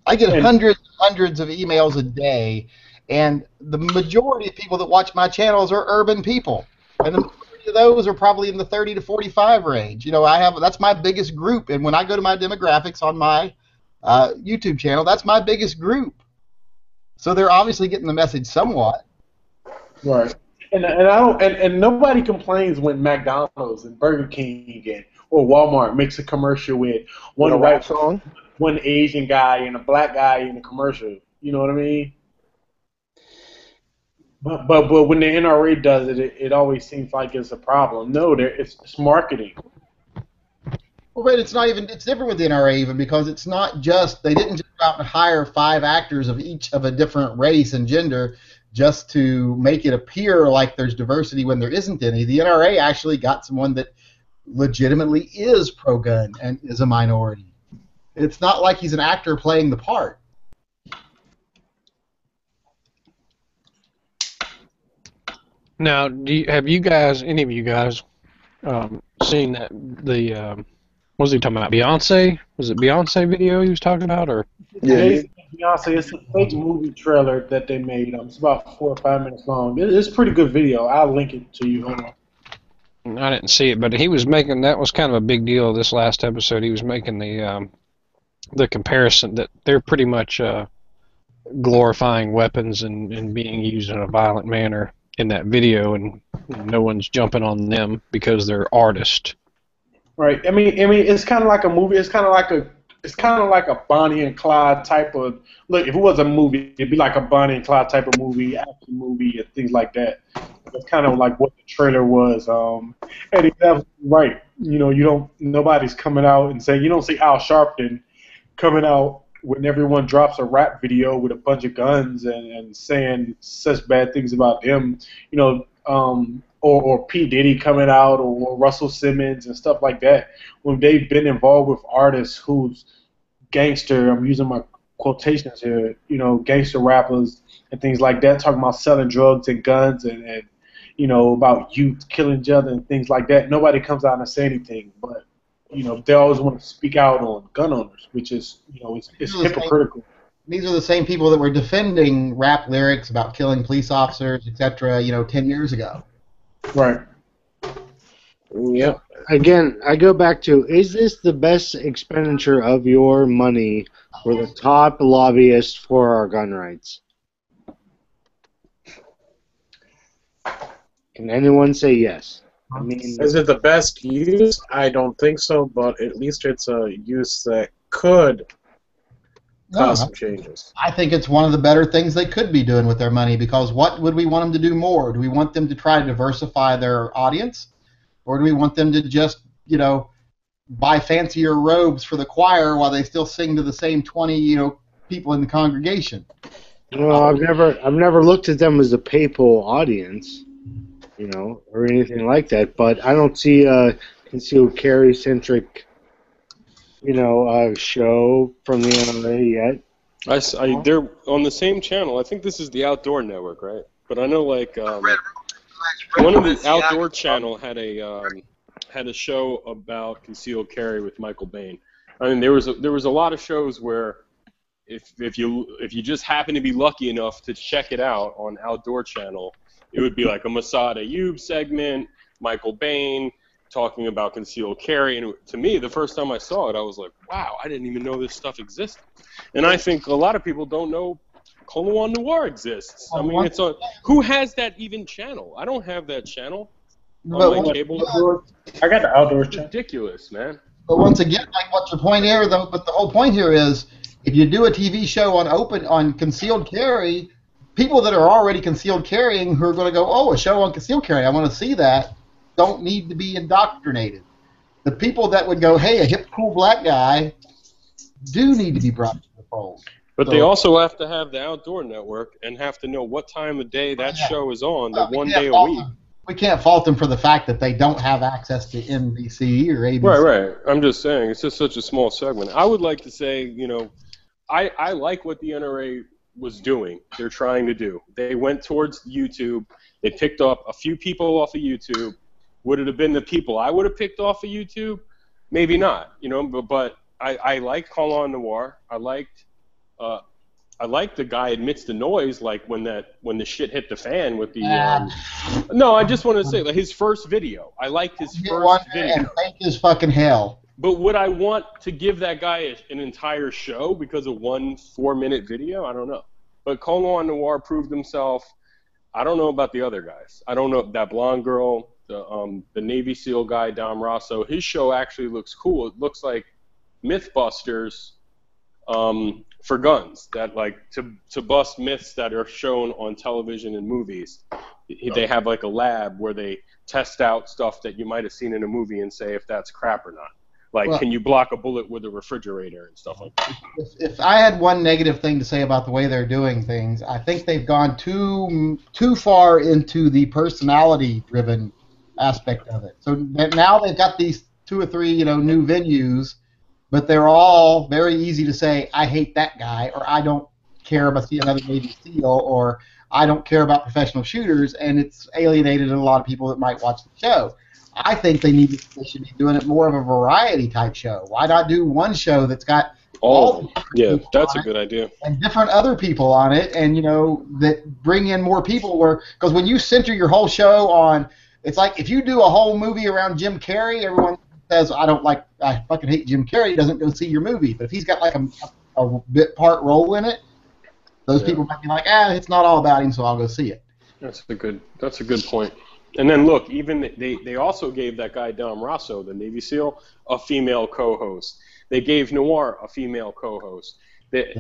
I get hundreds of emails a day, and the majority of people that watch my channels are urban people, and the majority of those are probably in the 30 to 45 range. That's my biggest group, and when I go to my demographics on my YouTube channel, that's my biggest group. So they're obviously getting the message somewhat. Right. And nobody complains when McDonald's and Burger King or Walmart makes a commercial with one Asian guy and a black guy in the commercial. You know what I mean? But when the NRA does it, it always seems like it's a problem. No, it's marketing. Well, but it's not even. It's different with the NRA even because it's not just they didn't just go out and hire 5 actors of each of a different race and gender just to make it appear like there's diversity when there isn't any. The NRA actually got someone that legitimately is pro-gun and is a minority. It's not like he's an actor playing the part. Now, have you guys, any of you guys, seen that what was he talking about? Beyonce? Was it Beyonce video he was talking about, or? Yeah. Beyonce, it's a fake movie trailer that they made. It's about 4 or 5 minutes long. It's a pretty good video. I'll link it to you. Hold on. I didn't see it, but he was making that was kind of a big deal. This last episode, he was making the comparison that they're pretty much glorifying weapons and being used in a violent manner in that video, and no one's jumping on them because they're artists. Right. I mean, it's kind of like a movie. It's kind of like a Bonnie and Clyde type of look. If it was a movie, it'd be like a Bonnie and Clyde type of movie, action movie, and things like that. That's kind of like what the trailer was. And he's absolutely right. Nobody's coming out and saying you don't see Al Sharpton coming out when everyone drops a rap video with a bunch of guns and saying such bad things about them. Or P. Diddy coming out, or Russell Simmons and stuff like that, when they've been involved with artists who's gangster, I'm using my quotations here, gangster rappers and things like that, talking about selling drugs and guns and about youth killing each other and things like that. Nobody comes out and say anything, but, they always want to speak out on gun owners, which is, it's hypocritical. These are the same people that were defending rap lyrics about killing police officers, etc., 10 years ago. Right. Yep. Again, I go back to, is this the best expenditure of your money for the top lobbyist for our gun rights? Can anyone say yes? I mean, Is it the best use? I don't think so, but at least it's a use that could cause some changes. I think it's one of the better things they could be doing with their money, because what would we want them to do more? Do we want them to try to diversify their audience? Or do we want them to just, buy fancier robes for the choir while they still sing to the same 20, people in the congregation? well, I've never looked at them as a papal audience, or anything like that. But I don't see a concealed carry centric, show from the NRA yet. They're on the same channel. I think this is the Outdoor Network, right? But I know one of the Outdoor channel had a show about concealed carry with Michael Bain. I mean, there was a lot of shows where if you just happen to be lucky enough to check it out on Outdoor channel, it would be like a Mossad Ayub segment, Michael Bain talking about concealed carry, and to me, the first time I saw it, I was like, wow, I didn't even know this stuff existed. And I think a lot of people don't know Noir exists. I mean, it's on. Who has that even channel? I don't have that channel on my cable. I got the Outdoor channel. Ridiculous, man. But once again, like what's the point here? But the whole point here is, if you do a TV show on concealed carry, people that are already concealed carrying who are going to go, oh, a show on concealed carry, I want to see that, don't need to be indoctrinated. The people that would go, hey, a hip, cool black guy, do need to be brought to the fold. But they also have to have the Outdoor Network and have to know what time of day that show is on, one day a week. We can't fault them for the fact that they don't have access to NBC or ABC. Right. I'm just saying, it's just such a small segment. I would like to say, I like what the NRA was doing. They're trying to do. They went towards YouTube. They picked up a few people off of YouTube. Would it have been the people I would have picked off of YouTube? Maybe not. But I like Call on Noir. I liked the guy admits the noise, like when the shit hit the fan with the. No, I just want to say, like, his first video. I liked his first video. And thank his fucking hell. But would I want to give that guy an entire show because of one 4-minute video? I don't know. But Call Noir proved himself. I don't know about the other guys. I don't know that blonde girl, the Navy SEAL guy, Dom Rosso. His show actually looks cool. It looks like Mythbusters. For guns, that like to bust myths that are shown on television and movies. They have like a lab where they test out stuff that you might have seen in a movie and say if that's crap or not. Like, can you block a bullet with a refrigerator and stuff like that? If I had one negative thing to say about the way they're doing things, I think they've gone too far into the personality-driven aspect of it. So now they've got these 2 or 3, new venues. But they're all very easy to say, I hate that guy, or I don't care about seeing another Navy SEAL, or I don't care about professional shooters, and it's alienated a lot of people that might watch the show. I think they should be doing it more of a variety type show. Why not do one show that's got all that's a good idea. And different other people on it, and that bring in more people. Because when you center your whole show on, it's like if you do a whole movie around Jim Carrey, everyone says I fucking hate Jim Carrey, doesn't go see your movie. But if he's got like a bit part role in it, those people might be like, it's not all about him, so I'll go see it. That's a good point. And then look, even they also gave that guy Dom Rosso, the Navy SEAL, a female co-host. They gave Noir a female co-host.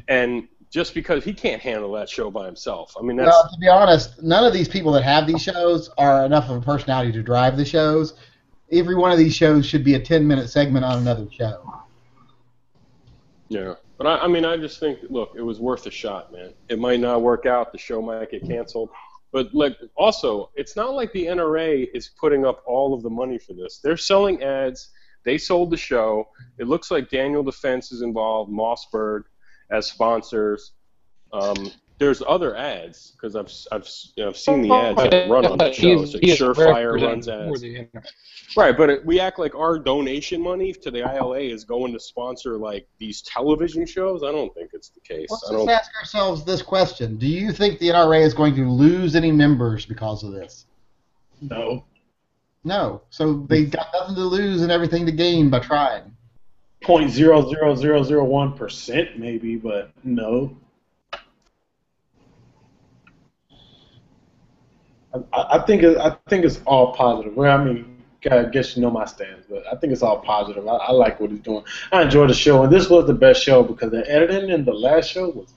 And just because he can't handle that show by himself. I mean, to be honest, none of these people that have these shows are enough of a personality to drive the shows. Every one of these shows should be a 10-minute segment on another show. Yeah. But, I just think, look, it was worth a shot, man. It might not work out. The show might get canceled. But, also, it's not like the NRA is putting up all of the money for this. They're selling ads. They sold the show. It looks like Daniel Defense is involved, Mossberg as sponsors. There's other ads because I've seen the ads that run on the show. It's like Surefire runs ads. Right, but we act like our donation money to the ILA is going to sponsor like these television shows. I don't think it's the case. Let's ask ourselves this question: do you think the NRA is going to lose any members because of this? No. No. So they got nothing to lose and everything to gain by trying. 0.00001% maybe, but no. I think it's all positive. Well, I mean, I guess you know my stance, but I think it's all positive. I like what he's doing. I enjoy the show, and this was the best show because the editing in the last show was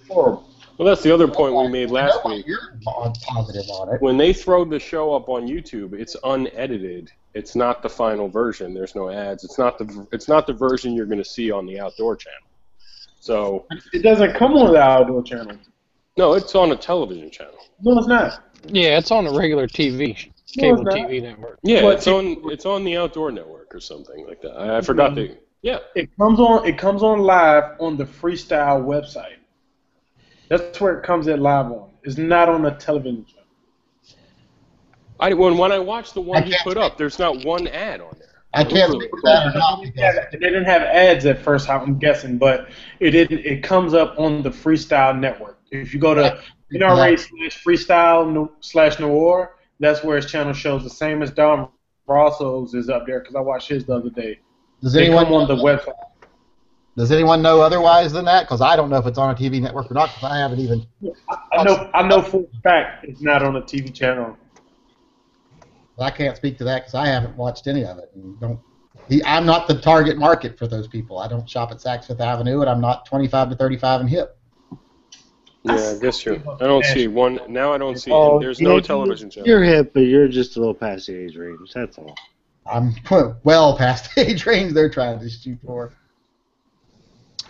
horrible. Well, that's the other point we made I know last why week. you're positive on it. When they throw the show up on YouTube, it's unedited. It's not the final version. There's no ads. It's not the version you're going to see on the Outdoor channel. So It doesn't come on the Outdoor channel. no, it's on a television channel. No, it's not. Yeah, it's on a regular TV, cable TV network. Yeah, What it's on the Outdoor Network or something like that. I forgot the. Yeah. It comes on live on the Freestyle website. That's where it comes in live on. It's not on the television channel. When I watched the one he put up, there's not one ad on there. I can't speak to that or not because They didn't have ads at first, I'm guessing, but it comes up on the Freestyle network. If you go to NRA/Freestyle/Noir, that's where his channel shows the same as Don Rosso's is up there because I watched his the other day. does They anyone come on the website. does anyone know otherwise than that? Because I don't know if it's on a TV network or not. Because I haven't even. I know for a fact it's not on the TV channel. I can't speak to that because I haven't watched any of it. And I'm not the target market for those people. I don't shop at Saks Fifth Avenue, and I'm not 25 to 35 and hip. Yeah, I guess you're. I don't see one now. I don't see. Oh, There's no television channel. You're hip, but you're just a little past the age range. That's all. I'm well past the age range they're trying to shoot for.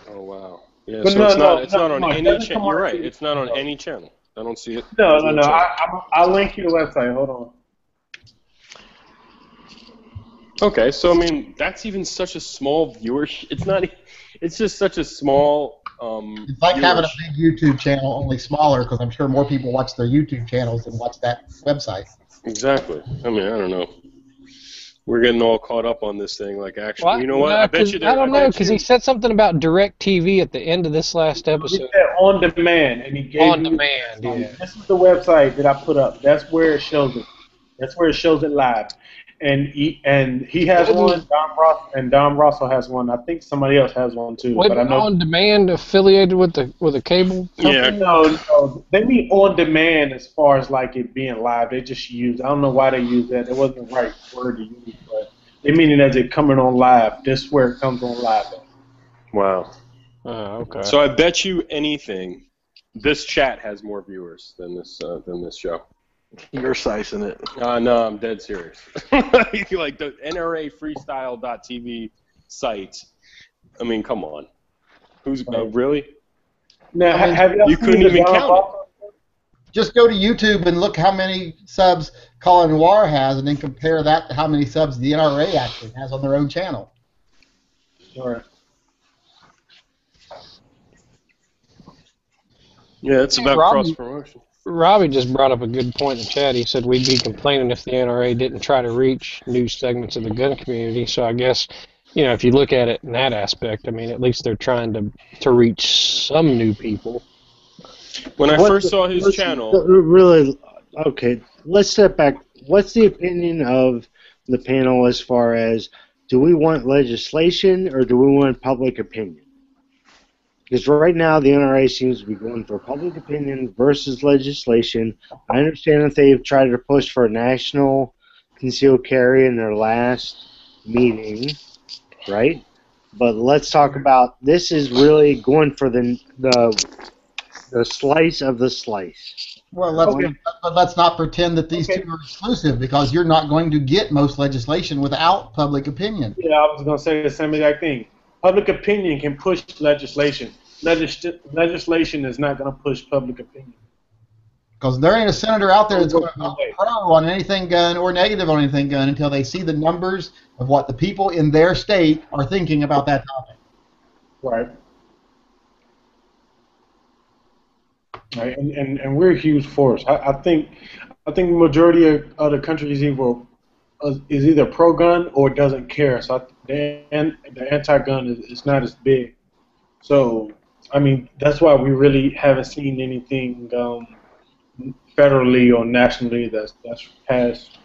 Oh wow. Yeah, But so it's not on any channel. You're right. It's not on any channel. I don't see it. No. channel. I'll link you the website. Hold on. Okay, so I mean that's even such a small viewership. It's not. It's just such a small. It's like having a big YouTube channel, only smaller, because I'm sure more people watch their YouTube channels than watch that website. Exactly. I mean, I don't know. We're getting all caught up on this thing. Like, actually, Well, you know what? no, I bet you. I don't know, because he said something about direct TV at the end of this last He episode. said on demand, and he gave On you demand, yeah. This is the website that I put up. That's where it shows it. That's where it shows it live. And he has one. Dom Rosso has one. I think somebody else has one too. Wait, but I know on demand affiliated with a cable company? Yeah. no. They mean on demand as far as like it being live. They just use. I don't know why they use that. It wasn't the right word to use, but they mean it as it coming on live. This is where it comes on live. Wow. Oh, okay. So I bet you anything, this chat has more viewers than this show. You're sizing it. No, I'm dead serious. Like the NRA Freestyle.tv site. I mean, come on. Who's really? Now, have y'all You seen couldn't the even Don count it. Rosso? Just go to YouTube and look how many subs Colin Noir has, and then compare that to how many subs the NRA actually has on their own channel. All right. Yeah, it's about Robbie- cross promotion. Robbie just brought up a good point in the chat. He said we'd be complaining if the NRA didn't try to reach new segments of the gun community. So I guess, if you look at it in that aspect, I mean, at least they're trying to reach some new people. When I first saw his channel, Really, okay, let's step back. What's the opinion of the panel as far as, do we want legislation or do we want public opinion? Because right now the NRA seems to be going for public opinion versus legislation. I understand that they've tried to push for a national concealed carry in their last meeting, right? But let's talk about, this is really going for the slice of the slice. Well, let's not pretend that these two are exclusive, because you're not going to get most legislation without public opinion. Yeah, I was going to say the same exact thing. Public opinion can push legislation. Legislation is not going to push public opinion. Because there ain't a senator out there that's going to vote pro on anything gun or negative on anything gun until they see the numbers of what the people in their state are thinking about that topic. Right. Right, and we're a huge force. I think the majority of the country is either pro-gun or doesn't care. So the anti-gun is not as big. So I mean, that's why we really haven't seen anything federally or nationally that's passed.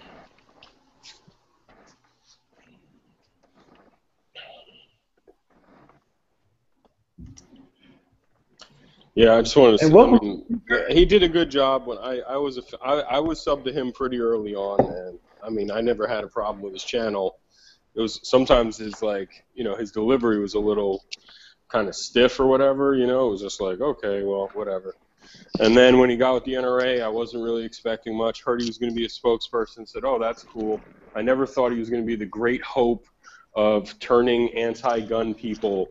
Yeah, I just wanted to And say, I what? mean, he did a good job. When I was I was subbed to him pretty early on, and I mean, I never had a problem with his channel. It was sometimes his his delivery was a little kind of stiff or whatever. It was just like, okay, well, whatever. And then when he got with the NRA, I wasn't really expecting much. Heard he was going to be a spokesperson. Said, oh, that's cool. I never thought he was going to be the great hope of turning anti-gun people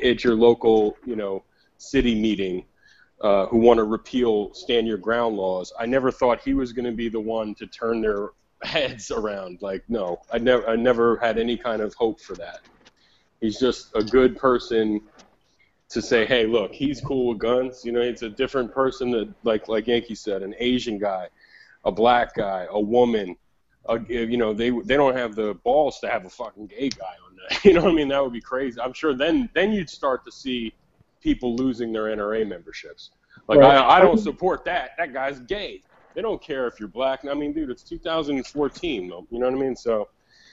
at your local, city meeting who want to repeal stand your ground laws. I never thought he was going to be the one to turn their heads around. Like, no, I never had any kind of hope for that. He's just a good person to say, hey, look, he's cool with guns. It's a different person that, like Yankee said, an Asian guy, a black guy, a woman. They don't have the balls to have a fucking gay guy on that. You know what I mean? That would be crazy. I'm sure then you'd start to see people losing their NRA memberships. Like, Right. I don't support that. That guy's gay. They don't care if you're black. I mean, dude, it's 2014, though. You know what I mean? So.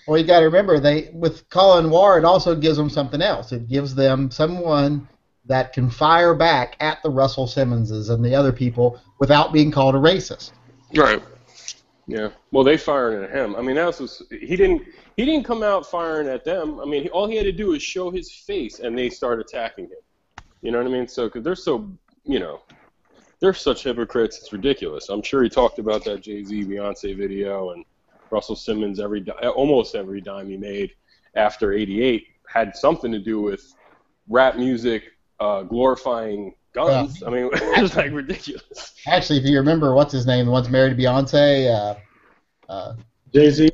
Well, you got to remember, with Colin Noir, it also gives them something else. It gives them someone that can fire back at the Russell Simmonses and the other people without being called a racist. Right. Yeah. Well, they fired at him. I mean, he didn't come out firing at them. I mean, all he had to do was show his face, and they start attacking him. You know what I mean? So, because they're such hypocrites, it's ridiculous. I'm sure he talked about that Jay-Z Beyonce video, and Russell Simmons almost every dime he made after '88 had something to do with rap music glorifying guns. I mean, it was like ridiculous. Actually, if you remember, what's his name? The one's married to Beyonce, Jay-Z.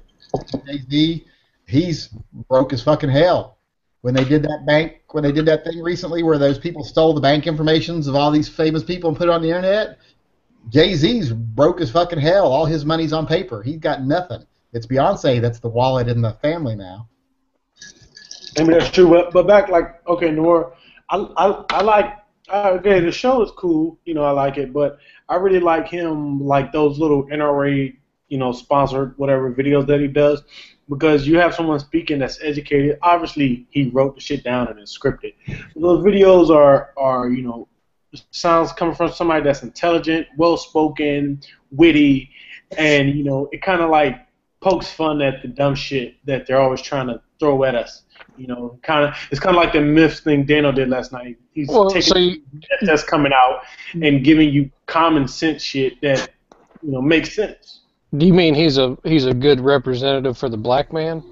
Jay-Z. He's broke as fucking hell. When they did that thing recently where those people stole the bank informations of all these famous people and put it on the internet, Jay-Z's broke as fucking hell. All his money's on paper. He's got nothing. It's Beyonce that's the wallet in the family now. I mean, that's true. But back, okay, Noir, I like, okay, the show is cool. I like it. But I really like him, like those little NRA, sponsored whatever videos that he does. Because you have someone speaking that's educated. Obviously, he wrote the shit down and it's scripted. Those videos are sounds coming from somebody that's intelligent, well-spoken, witty, and, it kind of like pokes fun at the dumb shit that they're always trying to throw at us. It's kind of like the myths thing Dano did last night. He's taking that's coming out and giving you common sense shit that, makes sense. Do you mean he's a good representative for the black man?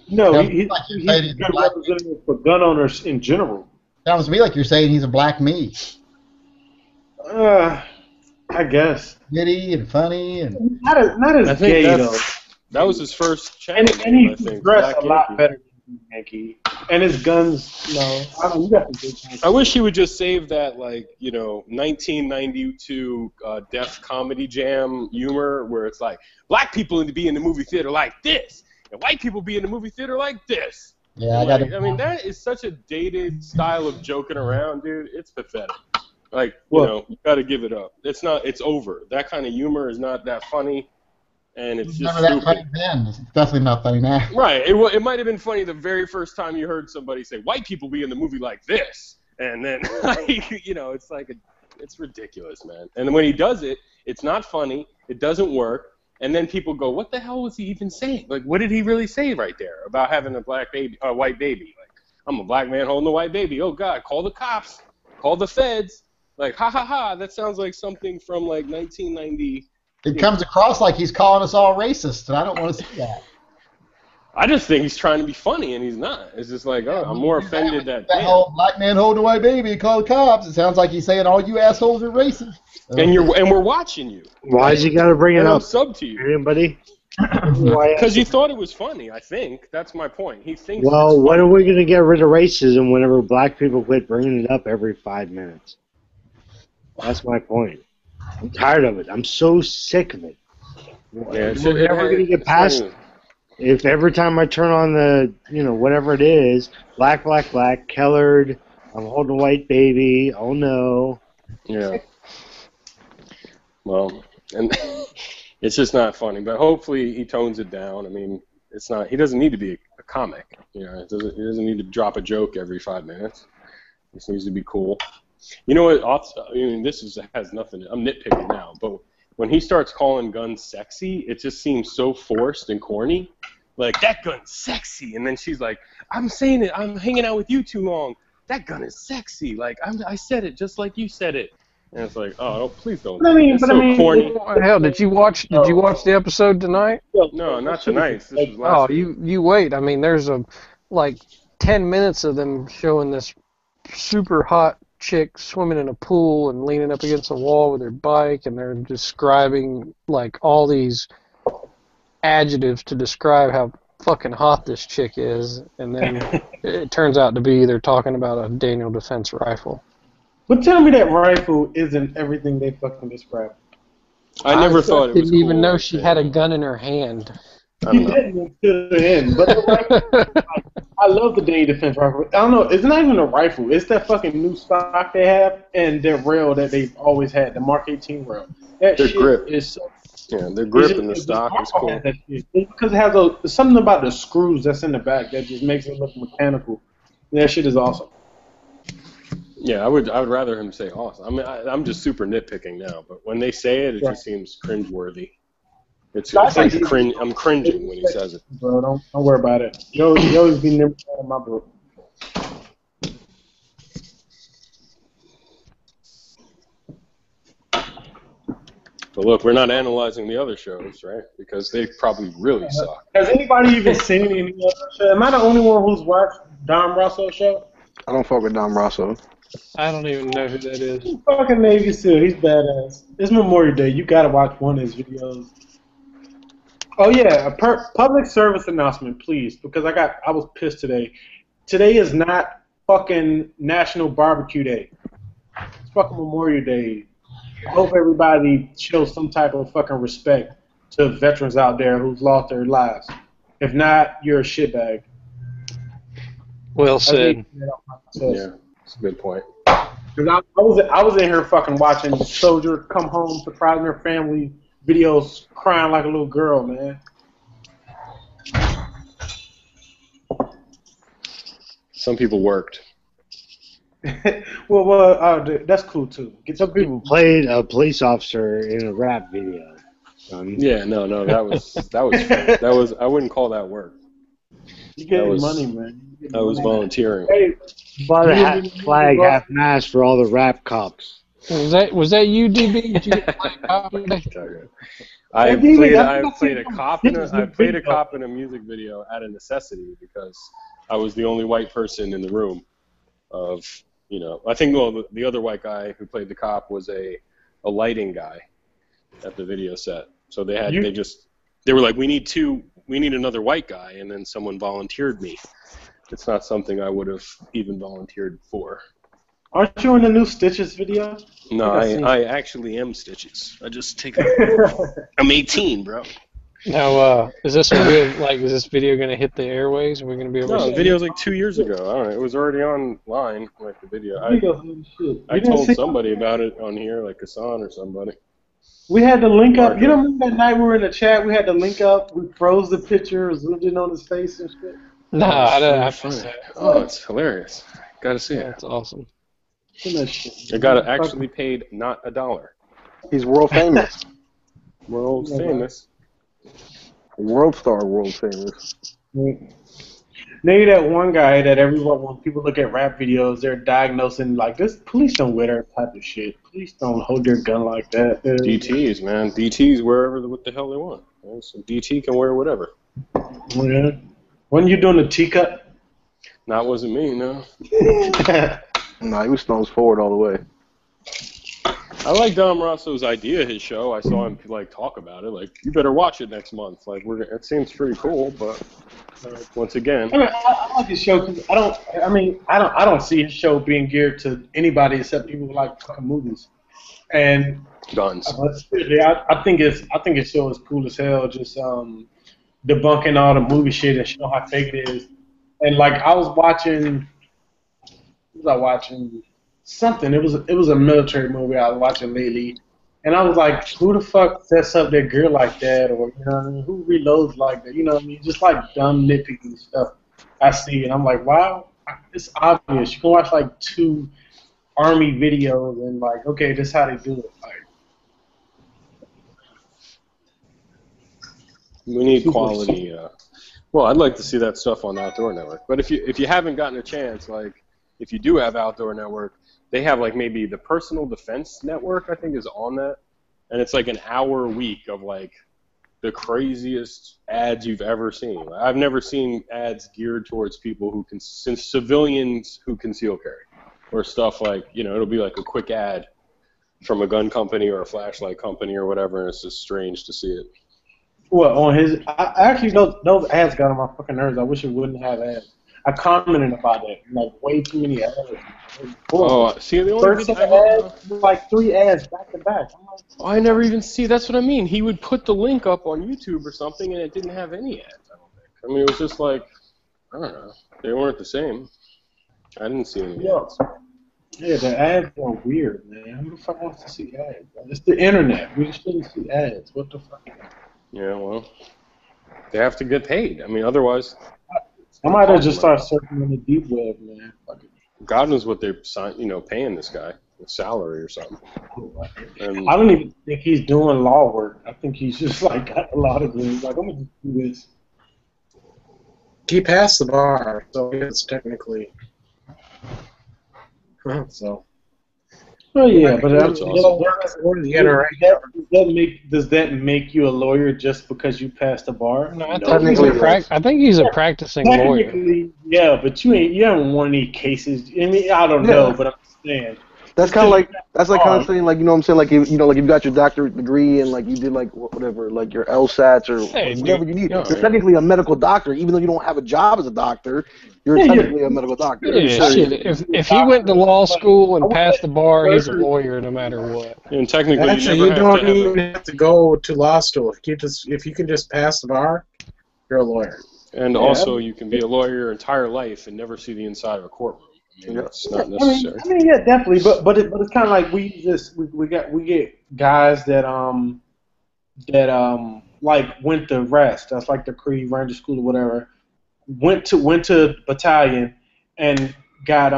No, he's a good representative for gun owners in general. Sounds to me like you're saying he's a black me. I guess. Witty and funny and not as gay though. That was his first channel. And he dressed a lot better than Yankee. And his guns, I don't know, you got some good guns. I wish he would just save that, 1992 Def Comedy Jam humor where it's like, black people need to be in the movie theater like this, and white people be in the movie theater like this. Yeah, I mean, that is such a dated style of joking around, dude. It's pathetic. You got to give it up. It's over. That kind of humor is not that funny. And it's just that funny then. It's definitely not funny now. Right. It might have been funny the very first time you heard somebody say, white people be in the movie like this. And then, it's it's ridiculous, man. And then when he does it, it's not funny. It doesn't work. And then people go, what the hell was he even saying? Like, what did he really say right there about having a white baby? Like, I'm a black man holding a white baby. Oh, God, call the cops. Call the feds. Like, ha, ha, ha. That sounds like something from, 1990. It comes across like he's calling us all racist, and I don't want to see that. I just think he's trying to be funny, and he's not. It's just like, I'm more offended that whole black man holding a white baby, call the cops. It sounds like he's saying all you assholes are racist. And we're watching you. Why is he got to bring it up? I'm sub to you. Anybody? Because he thought it was funny, I think. That's my point. He thinks. Well, when are we going to get rid of racism whenever black people quit bringing it up every 5 minutes? That's my point. I'm tired of it. I'm so sick of it. Yeah, We're never going to get past it. If every time I turn on the, whatever it is, black, Kellard, I'm holding a white baby, oh no. Yeah. Well, and it's just not funny, but hopefully he tones it down. I mean, he doesn't need to be a comic. He doesn't need to drop a joke every 5 minutes. He just needs to be cool. You know what? I mean, has nothing. I'm nitpicking now, but when he starts calling guns sexy, it just seems so forced and corny. Like, that gun's sexy, and then she's like, I'm saying it. I'm hanging out with you too long. That gun is sexy. Like, I said it just like you said it. And it's like, oh, please don't. It's so corny. Hell, did you watch the episode tonight? No, not tonight. This was last week. You wait. I mean, there's like 10 minutes of them showing this super hot chick swimming in a pool and leaning up against a wall with her bike, and they're describing like all these adjectives to describe how fucking hot this chick is, and then it turns out to be they're talking about a Daniel Defense rifle. But tell me that rifle isn't everything they fucking describe. I never thought it was didn't even cool. know she had a gun in her hand. You didn't until the end. But the rifle, I love the Daniel Defense rifle. I don't know. It's not even a rifle. It's that fucking new stock they have and their rail that they've always had, the Mark 18 rail. That Their shit grip. is so. Yeah, their grip and the stock is cool. It's because it has something about the screws that's in the back that just makes it look mechanical. That shit is awesome. Yeah, I would rather him say awesome. I mean, I'm just super nitpicking now, but when they say it, it just seems cringeworthy. It's like I'm cringing when he says it. Bro, don't worry about it. You always be number one in my book. But look, we're not analyzing the other shows, right? Because they probably really suck. Has anybody even seen any other show? Am I the only one who's watched Dom Russo's show? I don't fuck with Dom Rosso. I don't even know who that is. He's fucking Navy SEAL. He's badass. It's Memorial Day. You gotta watch one of his videos. Oh yeah, a public service announcement, please, because I was pissed today. Today is not fucking National Barbecue Day. It's fucking Memorial Day. I hope everybody shows some type of fucking respect to veterans out there who's lost their lives. If not, you're a shitbag. Well said. Yeah, that's a good point. Because I was in here fucking watching soldiers come home, surprising their family, videos, crying like a little girl, man. Some people worked. well, that's cool too. Some people played a police officer in a rap video. Yeah, no, that was I wouldn't call that work. You getting money, man. I was volunteering. Hey, bought a half flag, half mast for all the rap cops. Was that you, DB? Did you get flag cop today? I played a cop in a music video out of necessity because I was the only white person in the room. I think the other white guy who played the cop was a lighting guy at the video set. So they were like, we need another white guy, and then someone volunteered me. It's not something I would have even volunteered for. Aren't you in the new Stitches video? No, I actually am Stitches. I just take I'm 18, bro. Now, is this video going to hit the airways? Are we going to be able to see the video's like 2 years ago. I don't know. It was already online, like the video. I told somebody about it on here, like Hassan or somebody. We had to link up. You know, remember that night we were in the chat? We had to link up. We froze the picture, zoomed in on his face and shit. No, I don't. Oh, it's hilarious. Gotta see it. That's awesome. I got actually paid not $1. He's world famous. World famous. World star, world famous. Maybe that one guy that everyone, when people look at rap videos, they're diagnosing like this. Police don't wear that type of shit. Police don't hold their gun like that. DTs, man. DTs wherever what the hell they want. So DT can wear whatever. Yeah. When you doing the teacup? That wasn't me, no. Nah, he was nose forward all the way. I like Dom Rosso's idea, his show. I saw him talk about it. Like, you better watch it next month. Like, it seems pretty cool, but once again, I like his show because I don't see his show being geared to anybody except people who like fucking movies and guns. I think his show is cool as hell. Just debunking all the movie shit and showing how fake it is. And I was watching. What was I watching? Something. It was a military movie I was watching lately, and I was like, who the fuck sets up their gear like that, or you know what I mean? Who reloads like that? You know what I mean? Just dumb nitpicking stuff I see, and I'm like, wow, it's obvious. You can watch 2 Army videos and like, okay, this is how they do it. Like, We need super- quality. Well, I'd like to see that stuff on Outdoor Network. But if you haven't gotten a chance, like if you do have Outdoor Network, they have like maybe the Personal Defense Network, I think, is on that, and it's like an hour a week of like the craziest ads you've ever seen. I've never seen ads geared towards people who can, since civilians who conceal carry, or stuff like, it'll be like a quick ad from a gun company or a flashlight company or whatever, and it's just strange to see it. Well, on his, actually those ads got on my fucking nerves. I wish it wouldn't have ads. I commented about it. Like way too many ads. Oh, see, the only First thing ads, like 3 ads back to back. I'm like, I never even see. That's what I mean. He would put the link up on YouTube or something, and it didn't have any ads. I don't think. I mean, it was just like, I don't know. They weren't the same. I didn't see any ads. Yeah, the ads are weird, man. Who the fuck wants to see ads? It's the internet. We just shouldn't see ads. What the fuck? Yeah, well, they have to get paid. I mean, otherwise, I might have just start surfing on the deep web, man. Fuck it. God knows what they're paying this guy, a salary or something. And I don't even think he's doing law work. I think he's just like got a lot of things. Like, I'm gonna do this. He passed the bar, so it's technically. So. Oh yeah, but That's awesome. Or the NRA. does that make you a lawyer just because you passed the bar? No, I think he's a practicing lawyer. Technically, yeah, but you haven't won any cases. I mean, I don't know, but I'm saying. That's kind of like kind of saying, like, you know what I'm saying, like, like you got your doctorate degree and like you did like whatever, like your LSATs or whatever you need. You're technically a medical doctor, even though you don't have a job as a doctor. You're technically a medical doctor. Yeah, shit. If he went to law school and passed the bar, he's a lawyer no matter what. And technically, Actually, you don't even have to go to law school. If you can just pass the bar, you're a lawyer. And also, you can be a lawyer your entire life and never see the inside of a courtroom. I mean, that's not necessary. I mean, yeah, definitely. But it's kind of like we get guys that like went to rest. That's like the Creed Ranger School or whatever. Went to battalion and got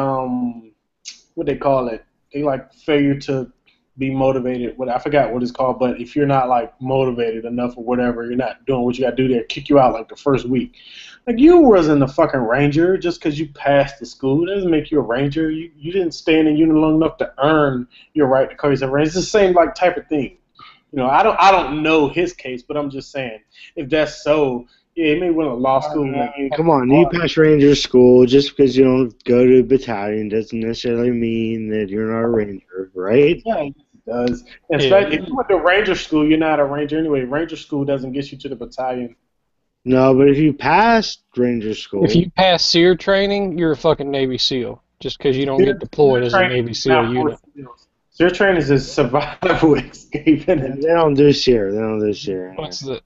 what they call it. They like failure to be motivated. I forgot what it's called, but if you're not like motivated enough or whatever, you're not doing what you got to do. They kick you out like the first week. Like, you wasn't a fucking ranger just because you passed the school. It doesn't make you a ranger. You didn't stay in the unit long enough to earn your right to call yourself a ranger. It's the same like type of thing. I don't know his case, but I'm just saying, if that's so, yeah, he may went to law school. I mean, come on, you pass ranger school. Just because you don't go to a battalion doesn't necessarily mean that you're not a ranger, right? Yeah, it does. In fact, if you went to ranger school, you're not a ranger anyway. Ranger school doesn't get you to the battalion. No, but if you pass ranger school, if you pass SEER training, you're a fucking Navy SEAL. Just because you don't get deployed as a Navy SEAL unit. SEER training is a survival escape. They don't do SEER. They don't do SEER. What's the?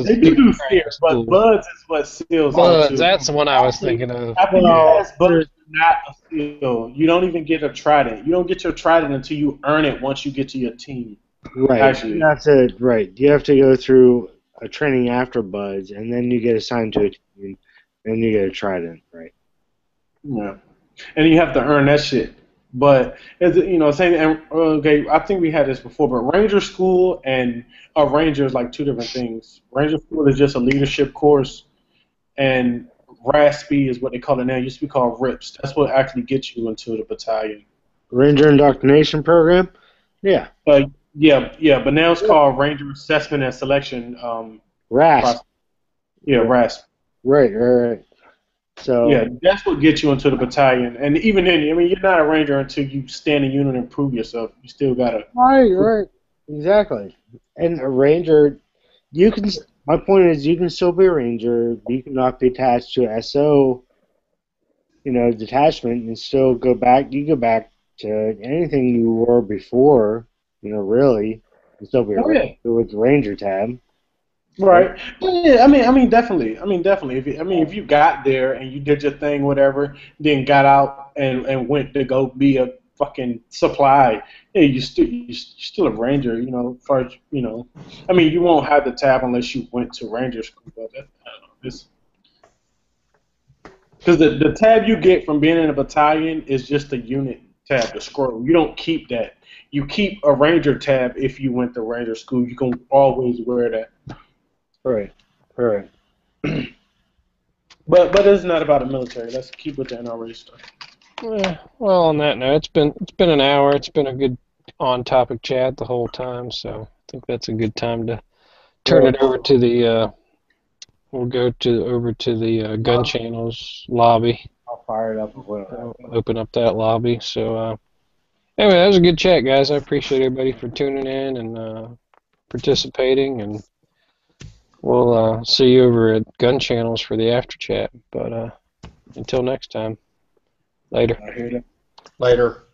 They do SEER, but BUDS is what SEALs are. BUDS, that's the one I was thinking of. After you pass BUDS, you're not a SEAL. You don't even get a trident. You don't get your trident until you earn it once you get to your team. Right. Actually, that's it. Right. You have to go through a training after BUDS, and then you get assigned to a team, and you get a trident. Right. Yeah. And you have to earn that shit. But same. Okay, I think we had this before. But Ranger School and a Ranger is like two different things. Ranger School is just a leadership course, and RASP is what they call it now. It used to be called RIPS. That's what actually gets you into the battalion. Ranger Indoctrination Program. Yeah. Yeah. But now it's called Ranger Assessment and Selection. RASP. Yeah, RASP. Right. So yeah, that's what gets you into the battalion. And even then, I mean, you're not a ranger until you stand in unit and prove yourself. You still gotta. Right. Exactly. And a ranger, you can. My point is, you can still be a ranger. You cannot be attached to a SO, detachment, and still go back. You go back to anything you were before. Really, and still be a ranger with the ranger tab. Right. Yeah. I mean, definitely. If you got there and you did your thing, whatever, then got out and went to go be a fucking supply, yeah, you're still a ranger. As far as I mean, you won't have the tab unless you went to ranger school. But I don't know, because the tab you get from being in a battalion is just a unit tab to scroll. You don't keep that. You keep a Ranger tab if you went to Ranger school. You can always wear that. Right. Right. But it's not about the military. Let's keep with the NRA stuff. Well, on that note, it's been an hour. It's been a good on-topic chat the whole time, so I think that's a good time to turn it over to the. We'll go over to the gun channels lobby. I'll fire it up. Open up that lobby. So anyway, that was a good chat, guys. I appreciate everybody for tuning in and participating, and we'll see you over at gun channels for the after chat. But until next time, later. I hear that. Later.